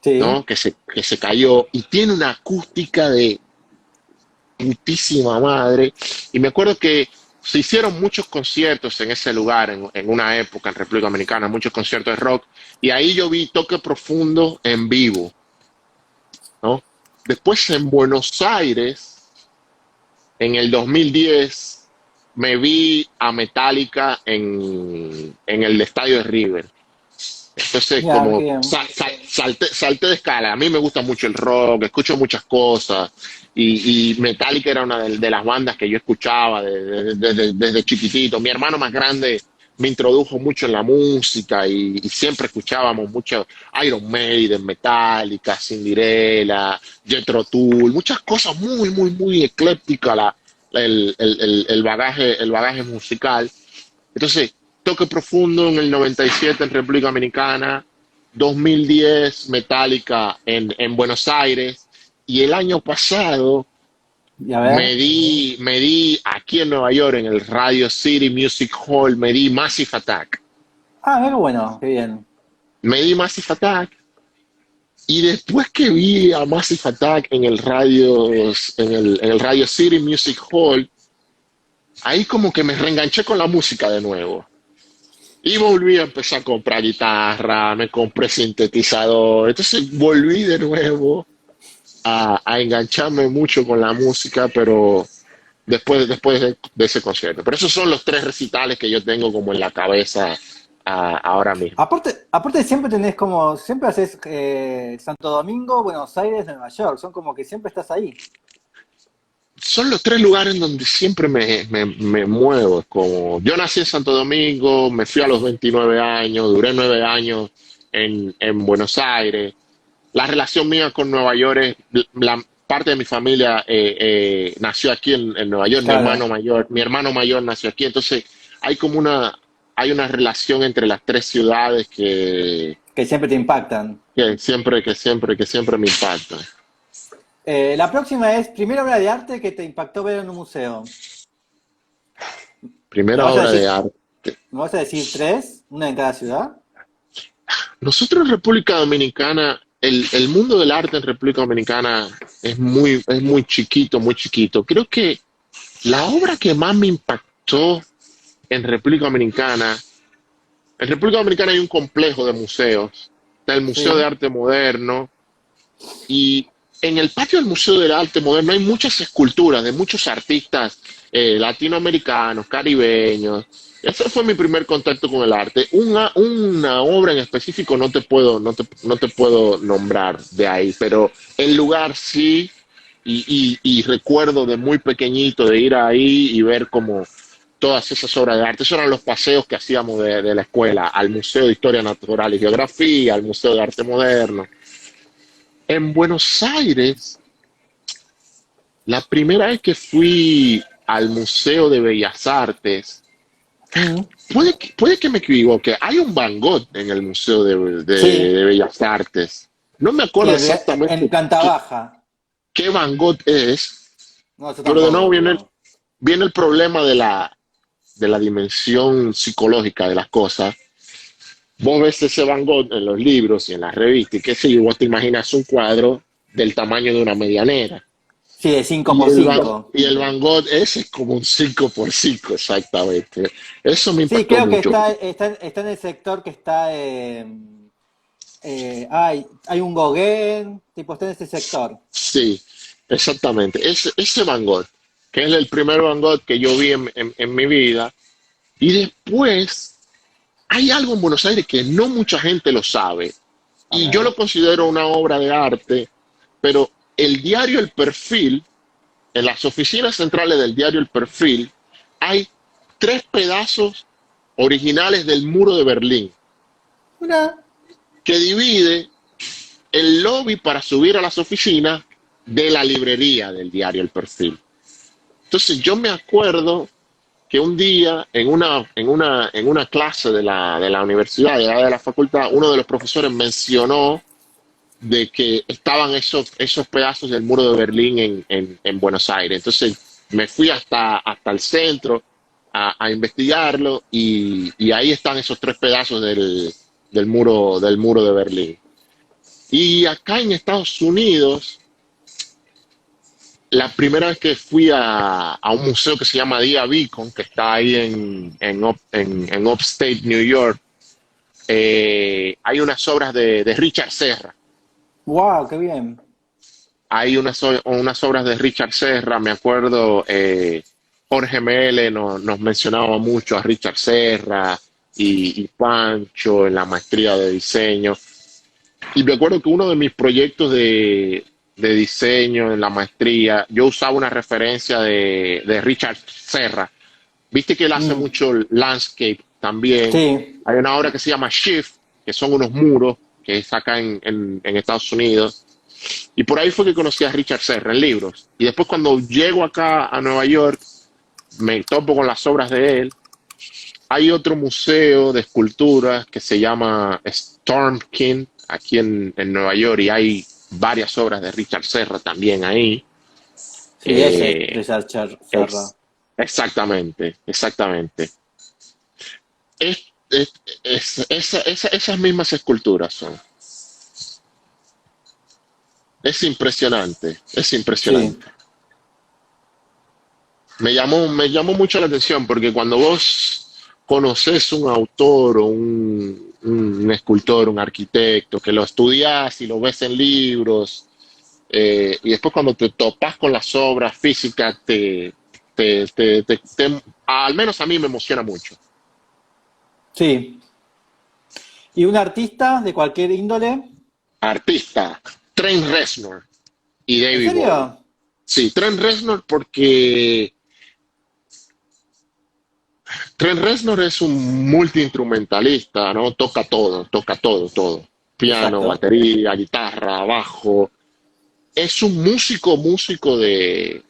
Sí. ¿no? Que se cayó y tiene una acústica de putísima madre. Y me acuerdo que se hicieron muchos conciertos en ese lugar, en una época en República Dominicana, muchos conciertos de rock, y ahí yo vi Toque Profundo en vivo, ¿no? Después en Buenos Aires, en el 2010, me vi a Metallica en el estadio de River. Entonces, Mirá, qué como bien. salté de escala. A mí me gusta mucho el rock, escucho muchas cosas. Y Metallica era una de las bandas que yo escuchaba desde chiquitito. Mi hermano más grande me introdujo mucho en la música y siempre escuchábamos mucho Iron Maiden, Metallica, Cinderella, Jethro Tull, muchas cosas muy, muy, muy eclépticas el bagaje musical. Entonces, Toque Profundo en el 97 en República Dominicana, 2010 Metallica en Buenos Aires y el año pasado Y a ver. me di aquí en Nueva York en el Radio City Music Hall, me di Massive Attack. Ah, mira qué bueno, qué bien. Me di Massive Attack y después que vi a Massive Attack en el Radio City Music Hall, ahí como que me reenganché con la música de nuevo. Y volví a empezar a comprar guitarra, me compré sintetizador. Entonces volví de nuevo a engancharme mucho con la música, pero después de ese concierto. Pero esos son los tres recitales que yo tengo como en la cabeza ahora mismo. Aparte siempre tenés como, siempre haces Santo Domingo, Buenos Aires, Nueva York, son como que siempre estás ahí. Son los tres lugares en donde siempre me muevo. Como yo nací en Santo Domingo, me fui a los 29 años, duré 9 años en Buenos Aires. La relación mía con Nueva York es, la parte de mi familia nació aquí en Nueva York, Claro, mi hermano mayor nació aquí, entonces hay como hay una relación entre las tres ciudades que siempre te impactan. que siempre me impacta. La próxima es primera obra de arte que te impactó ver en un museo. ¿Me Primera vas a obra de decir, arte. me vas a decir tres? ¿Una en cada ciudad? Nosotros en República Dominicana, el mundo del arte en República Dominicana es muy chiquito, muy chiquito. Creo que la obra que más me impactó en República Dominicana, en República Dominicana hay un complejo de museos. Está el Museo de Sí. Arte Moderno y en el patio del Museo de Arte Moderno hay muchas esculturas de muchos artistas latinoamericanos, caribeños. Ese fue mi primer contacto con el arte. Una obra en específico no te puedo nombrar de ahí, pero el lugar sí, y recuerdo de muy pequeñito de ir ahí y ver como todas esas obras de arte. Esos eran los paseos que hacíamos de la escuela, al Museo de Historia Natural y Geografía, al Museo de Arte Moderno. En Buenos Aires, la primera vez que fui al Museo de Bellas Artes, Mm. puede que me equivoque, hay un Van Gogh en el Museo Sí, de Bellas Artes. No me sí, acuerdo en exactamente planta baja. qué Van Gogh es, No, yo pero de nuevo tampoco, pero. viene el problema de la dimensión psicológica de las cosas. Vos ves ese Van Gogh en los libros y en las revistas, y qué sé yo, vos te imaginas un cuadro del tamaño de una medianera. Sí, de 5 por 5. Y el Van Gogh ese es como un 5x5 exactamente. Eso me Sí, impactó creo que mucho. está en el sector que está. Hay un Gauguin, tipo, está en ese sector. Sí, exactamente. Ese Van Gogh. que es el primer Van Gogh que yo vi en mi vida. Y después hay algo en Buenos Aires que no mucha gente lo sabe, A y yo ver. lo considero una obra de arte, pero el diario El Perfil, en las oficinas centrales del diario El Perfil, hay tres pedazos originales del muro de Berlín, Mira. que divide el lobby para subir a las oficinas de la librería del diario El Perfil. Entonces yo me acuerdo que un día en una clase de la universidad, de la facultad, uno de los profesores mencionó de que estaban esos pedazos del muro de Berlín en Buenos Aires. Entonces me fui hasta el centro a investigarlo, y ahí están esos tres pedazos del muro de Berlín. Y acá en Estados Unidos, la primera vez que fui a un museo que se llama Dia Beacon, que está ahí en Upstate New York, hay unas obras de Richard Serra. Wow, qué bien. Hay unas obras de Richard Serra, me acuerdo, Jorge Mele nos mencionaba mucho a Richard Serra y Pancho en la maestría de diseño. Y me acuerdo que uno de mis proyectos de diseño en la maestría, yo usaba una referencia de Richard Serra. Viste que él hace Mm, mucho landscape también. sí, Hay una obra que se llama Shift, que son unos muros, que es acá en Estados Unidos. Y por ahí fue que conocí a Richard Serra en libros. Y después cuando llego acá a Nueva York, me topo con las obras de él. Hay otro museo de esculturas que se llama Storm King, aquí en Nueva York, y hay varias obras de Richard Serra también ahí. sí, ese es Eh, Richard Serra. es, exactamente, exactamente. Es, esas mismas esculturas son. Es impresionante, es Sí, impresionante. Me llamó mucho la atención porque cuando vos conoces un autor o un escultor, un arquitecto, que lo estudias y lo ves en libros, y después cuando te topas con las obras físicas, al menos a mí me emociona mucho. sí. ¿Y un artista de cualquier índole? Artista, Trent Reznor y ¿En David Bowie. serio? Sí, Trent Reznor porque Trent Reznor es un multiinstrumentalista, ¿no? Toca todo, todo. Piano, Exacto. batería, guitarra, bajo. Es un músico de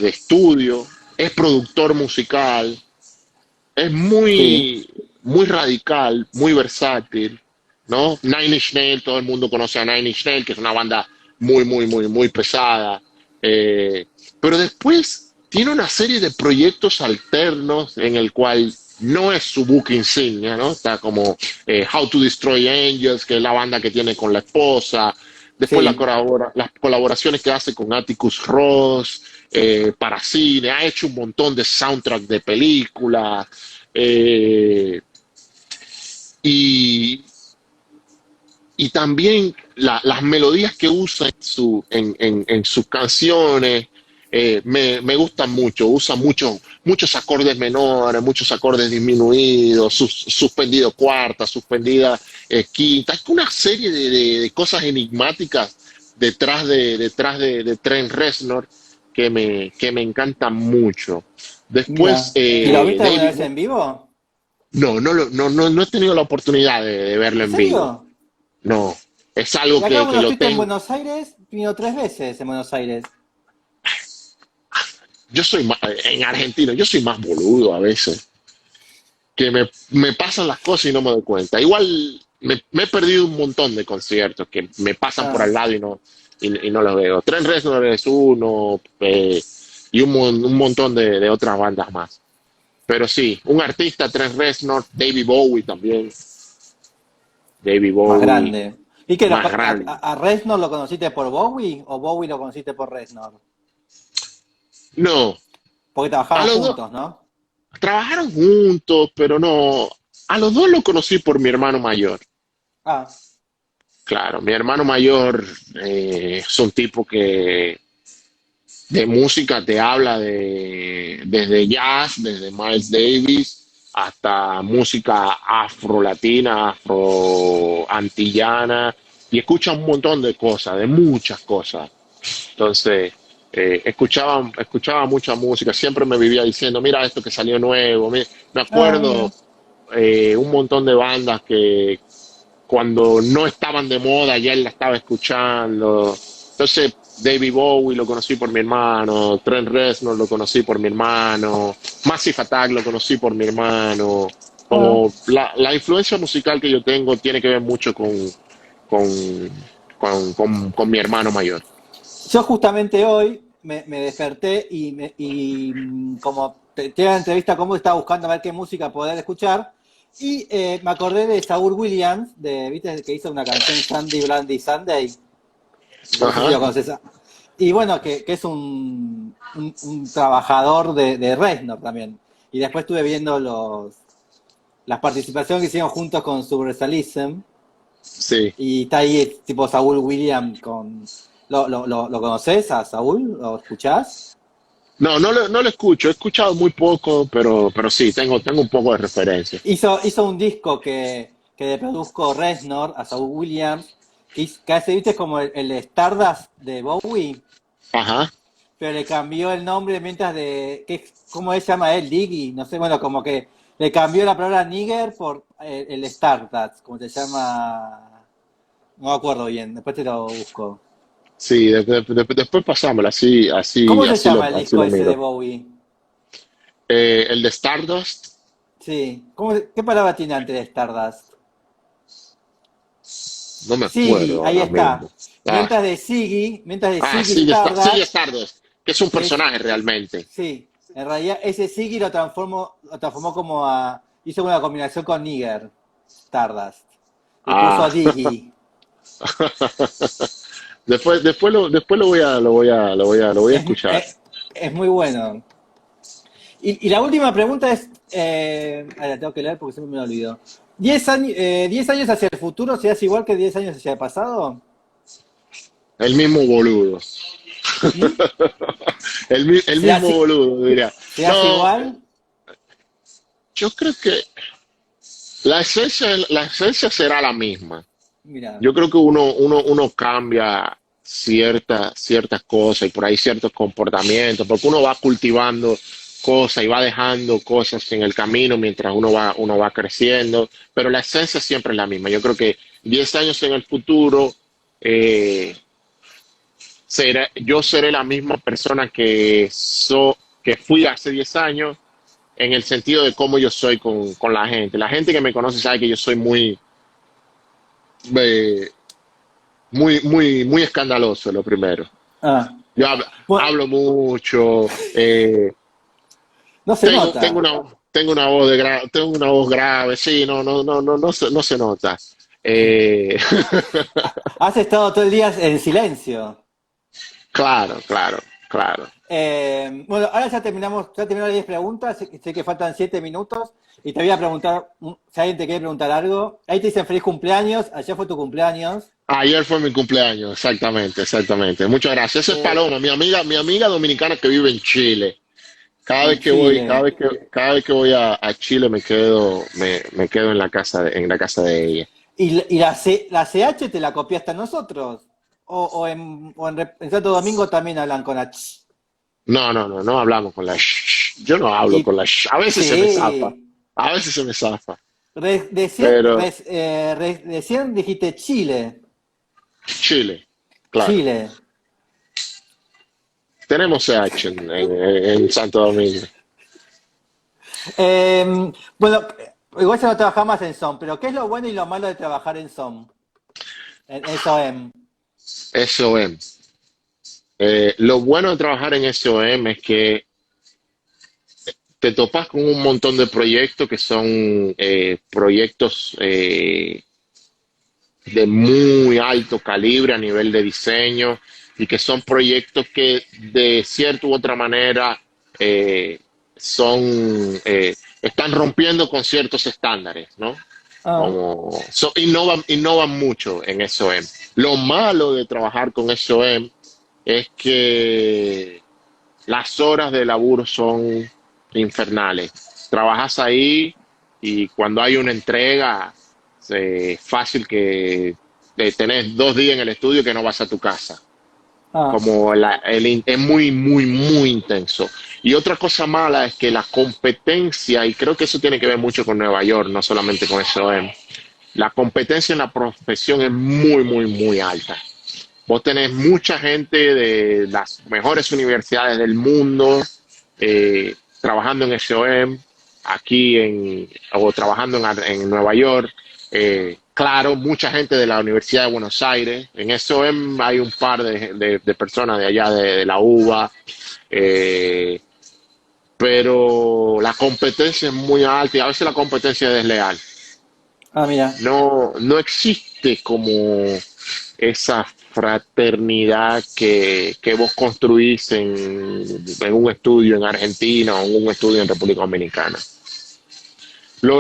estudio, es productor musical, es Sí, muy, muy radical, muy versátil, ¿no? Nine Inch Nails, todo el mundo conoce a Nine Inch Nails, que es una banda muy, muy, muy, muy pesada. Eh, pero después tiene una serie de proyectos alternos en el cual no es su buque insignia, ¿no? Está como How to Destroy Angels, que es la banda que tiene con la esposa. Después sí. las colaboraciones que hace con Atticus Ross, para cine, ha hecho un montón de soundtrack de películas, eh, y, y también las melodías que usa en sus canciones, me gustan mucho. Usa muchos acordes menores, muchos acordes disminuidos, suspendido cuarta, suspendida quinta. Es una serie de cosas enigmáticas detrás de Trent Reznor que me encantan mucho. Después, Mira. ¿Y lo viste alguna David. vez en vivo? No he tenido la oportunidad de verlo ¿En en vivo. serio? No, es Y algo acá que cuando lo estuviste en tengo. Buenos Aires, vino 3 veces en Buenos Aires. Yo soy más, en Argentina, yo soy más boludo a veces, que me pasan las cosas y no me doy cuenta. Igual me he perdido un montón de conciertos que me pasan por al Ah, lado y no los veo. Trent Reznor es uno, y un montón de otras bandas más. Pero sí, un artista, Trent Reznor, David Bowie también. David más Bowie, grande. ¿Y que más grande. a Reznor lo conociste por Bowie o Bowie lo conociste por Reznor? No, Porque a trabajaban los dos, juntos, ¿no? trabajaron juntos, pero no. A los dos lo conocí por mi hermano mayor. Ah, Claro, mi hermano mayor es un tipo que de música te habla desde jazz, desde Miles Davis, hasta música afro-latina, afro-antillana, y escucha un montón de cosas, de muchas cosas. Entonces, escuchaba mucha música, siempre me vivía diciendo, mira esto que salió nuevo, me Ah, acuerdo mira. un montón de bandas que cuando no estaban de moda ya él la estaba escuchando. Entonces, David Bowie lo conocí por mi hermano, Trent Reznor lo conocí por mi hermano, Massive Attack lo conocí por mi hermano. Ah. Como la influencia musical que yo tengo tiene que ver mucho con, con mi hermano mayor. Yo justamente hoy me desperté como te la entrevista, como estaba buscando a ver qué música poder escuchar, y me acordé de Saúl Williams, ¿viste? Que hizo una canción Sandy Brandy Sunday, no sé si Ajá. lo conoces. Y bueno, que es un trabajador de Reznor también. Y después estuve viendo las participaciones que hicieron juntos con Subversalism, Sí. y está ahí tipo Saúl Williams ¿Lo conoces a Saúl? ¿Lo escuchás? No, no lo escucho, he escuchado muy poco, pero sí, tengo un poco de referencia. Hizo un disco que le produjo Reznor a Saúl Williams, que hace, viste, como el Stardust de Bowie, Ajá. pero le cambió el nombre mientras ¿cómo se llama él? Diggy, no sé, bueno, como que le cambió la palabra nigger por el Stardust, como se llama, no me acuerdo bien, después te lo busco. Sí, después pasámosla, ¿Cómo se llama el así disco lo ese de miro. Bowie? El de Stardust, Sí, ¿qué palabra tiene antes de Stardust? no me Siggy, acuerdo ahí ahora está. mismo. Ah, Mientras de Siggy sigue Stardust, Stardust, que es un es, personaje realmente. sí, en realidad ese Siggy lo transformó hizo una combinación con Nigger, Stardust, y puso Ah, a Diggy. lo voy a Es, escuchar. es, es muy bueno. Y la última pregunta es, la tengo que leer porque siempre me lo olvido. ¿10 años hacia el futuro serás igual que 10 años hacia el pasado? El mismo boludo. ¿Mm? El ¿Serás, mismo i- boludo, diría. serás No, igual? yo creo que la esencia será la misma. Mira. Yo creo que uno cambia ciertas cosas y por ahí ciertos comportamientos, porque uno va cultivando cosas y va dejando cosas en el camino mientras uno va creciendo, pero la esencia siempre es la misma. Yo creo que 10 años en el futuro, eh, yo seré la misma persona que fui hace 10 años en el sentido de cómo yo soy con la gente. La gente que me conoce sabe que yo soy eh, muy escandaloso, lo primero. Ah, Yo bueno, hablo mucho, no se nota. tengo una voz grave, sí, no se nota. Eh, Has estado todo el día en silencio. claro, claro. Bueno, ahora ya terminamos las 10 preguntas, sé que faltan 7 minutos y te voy a preguntar, si alguien te quiere preguntar algo. Ahí te dicen feliz cumpleaños, ayer fue tu cumpleaños. Ayer fue mi cumpleaños, exactamente. Muchas gracias. Esa es Eh, Paloma, mi amiga dominicana que vive en Chile. en Chile. Cada vez que voy a Chile me quedo en en la casa de ella. ¿Y la CH te la copiaste a nosotros? ¿O en Santo Domingo también hablan con H? No hablamos con la sh. Yo no hablo con Y la sh. A veces se me zafa. sí, A veces se me zafa. recién, Pero recién dijiste Chile. Chile, claro. Chile. Tenemos CH en Santo Domingo. Bueno, igual ya no trabajas más en SOM, pero ¿qué es lo bueno y lo malo de trabajar en SOM? En SOM. SOM. Lo bueno de trabajar en SOM es que te topas con un montón de proyectos que son proyectos de muy alto calibre a nivel de diseño y que son proyectos que de cierta u otra manera eh, están rompiendo con ciertos estándares, ¿no? Ah, Innovan mucho en SOM. Lo malo de trabajar con SOM es que las horas de laburo son infernales. Trabajas ahí y cuando hay una entrega, fácil que tenés 2 días en el estudio que no vas a tu casa. Ah, Como es muy, muy, muy intenso. Y otra cosa mala es que la competencia, y creo que eso tiene que ver mucho con Nueva York, no solamente con SOM, la competencia en la profesión es muy, muy, muy alta. Vos tenés mucha gente de las mejores universidades del mundo trabajando en SOM, o trabajando en Nueva York. Claro, mucha gente de la Universidad de Buenos Aires. En SOM hay un par de personas de allá de la UBA, eh, pero la competencia es muy alta y a veces la competencia es desleal. mira. No existe como esa fraternidad que vos construís en un estudio en Argentina o en un estudio en República Dominicana.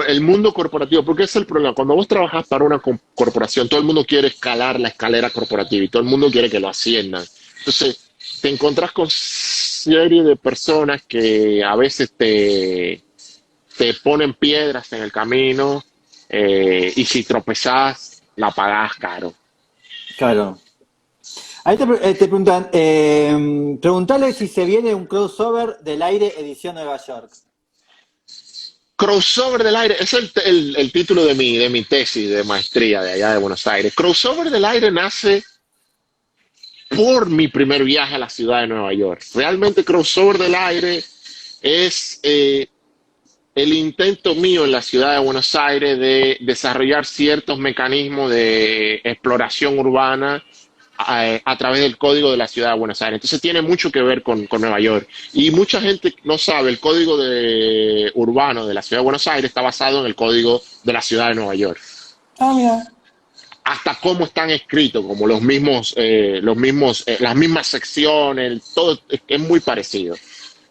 El mundo corporativo, porque ese es el problema. Cuando vos trabajas para una corporación, todo el mundo quiere escalar la escalera corporativa y todo el mundo quiere que lo asciendan. Entonces, te encontrás con serie de personas que a veces te ponen piedras en el camino y si tropezás, la pagás caro. Claro. Ahí te preguntan, preguntale si se viene un crossover del aire edición Nueva York. Crossover del aire, ese es el título de mi tesis de maestría de allá de Buenos Aires. Crossover del aire nace por mi primer viaje a la ciudad de Nueva York. Realmente Crossover del aire es el intento mío en la ciudad de Buenos Aires de desarrollar ciertos mecanismos de exploración urbana a través del código de la ciudad de Buenos Aires. Entonces tiene mucho que ver con Nueva York. Y mucha gente no sabe, el código urbano de la ciudad de Buenos Aires está basado en el código de la ciudad de Nueva York. Ah, mira. Hasta cómo están escritos, como las mismas secciones, todo es muy parecido.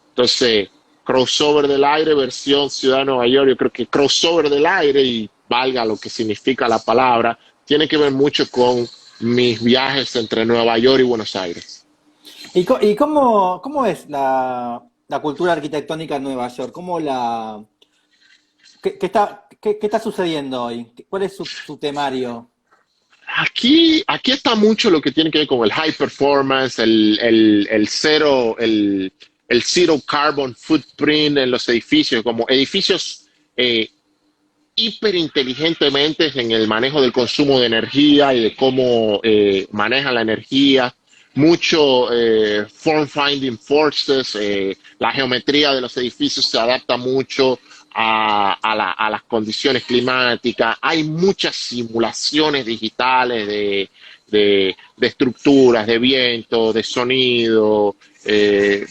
Entonces, crossover del aire, versión Ciudad de Nueva York, yo creo que crossover del aire, y valga lo que significa la palabra, tiene que ver mucho con mis viajes entre Nueva York y Buenos Aires. ¿Y cómo es la cultura arquitectónica en Nueva York? ¿Qué está sucediendo hoy? ¿Cuál es su temario? Aquí está mucho lo que tiene que ver con el high performance, el zero carbon footprint en los edificios, como edificios hiperinteligentemente en el manejo del consumo de energía y de cómo manejan la energía. Mucho form finding forces, la geometría de los edificios se adapta mucho a las condiciones climáticas. Hay muchas simulaciones digitales de estructuras, de viento, de sonido,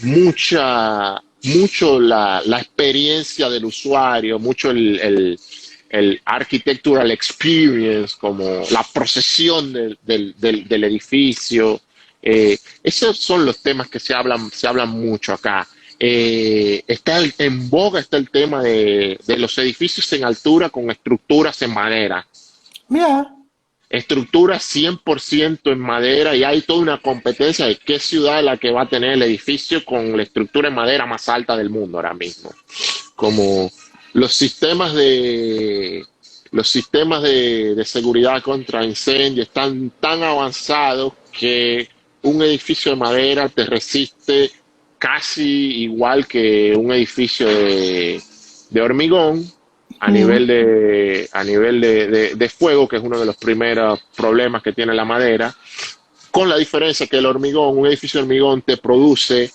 mucho la experiencia del usuario, mucho el architectural experience, como la procesión del edificio. Esos son los temas que se hablan mucho acá. En boga está el tema de los edificios en altura con estructuras en madera. Mira, Estructuras 100% en madera, y hay toda una competencia de qué ciudad es la que va a tener el edificio con la estructura en madera más alta del mundo ahora mismo. Como los sistemas de de seguridad contra incendio están tan avanzados que un edificio de madera te resiste casi igual que un edificio de hormigón a nivel de fuego, que es uno de los primeros problemas que tiene la madera, con la diferencia que un edificio de hormigón te produce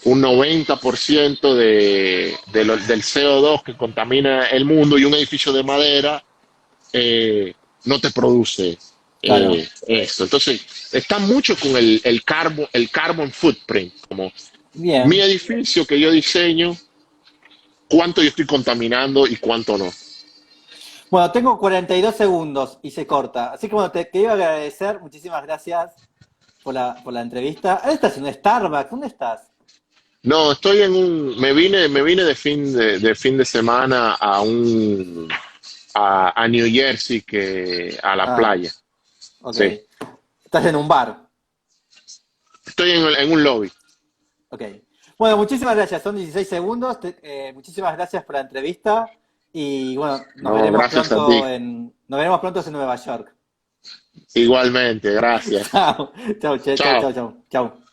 un 90% del CO2 que contamina el mundo, y un edificio de madera no te produce claro. eso. Entonces, está mucho con el carbon footprint, como mi Bien. edificio que yo diseño, cuánto yo estoy contaminando y cuánto no. Bueno, tengo 42 segundos y se corta. Así que bueno, te quería agradecer. Muchísimas gracias por la entrevista. ¿Dónde estás? ¿En un Starbucks? ¿Dónde estás? No, me vine de fin de semana a New Jersey, a la Ah, playa. ok. Sí. Estás en un bar. Estoy en un lobby. Ok. Bueno, muchísimas gracias. Son 16 segundos. Muchísimas gracias por la entrevista. Y bueno, No, gracias a ti. nos veremos pronto en Nueva York. Igualmente, gracias. Chao, chao, chao, chao, Chao. chao, chao.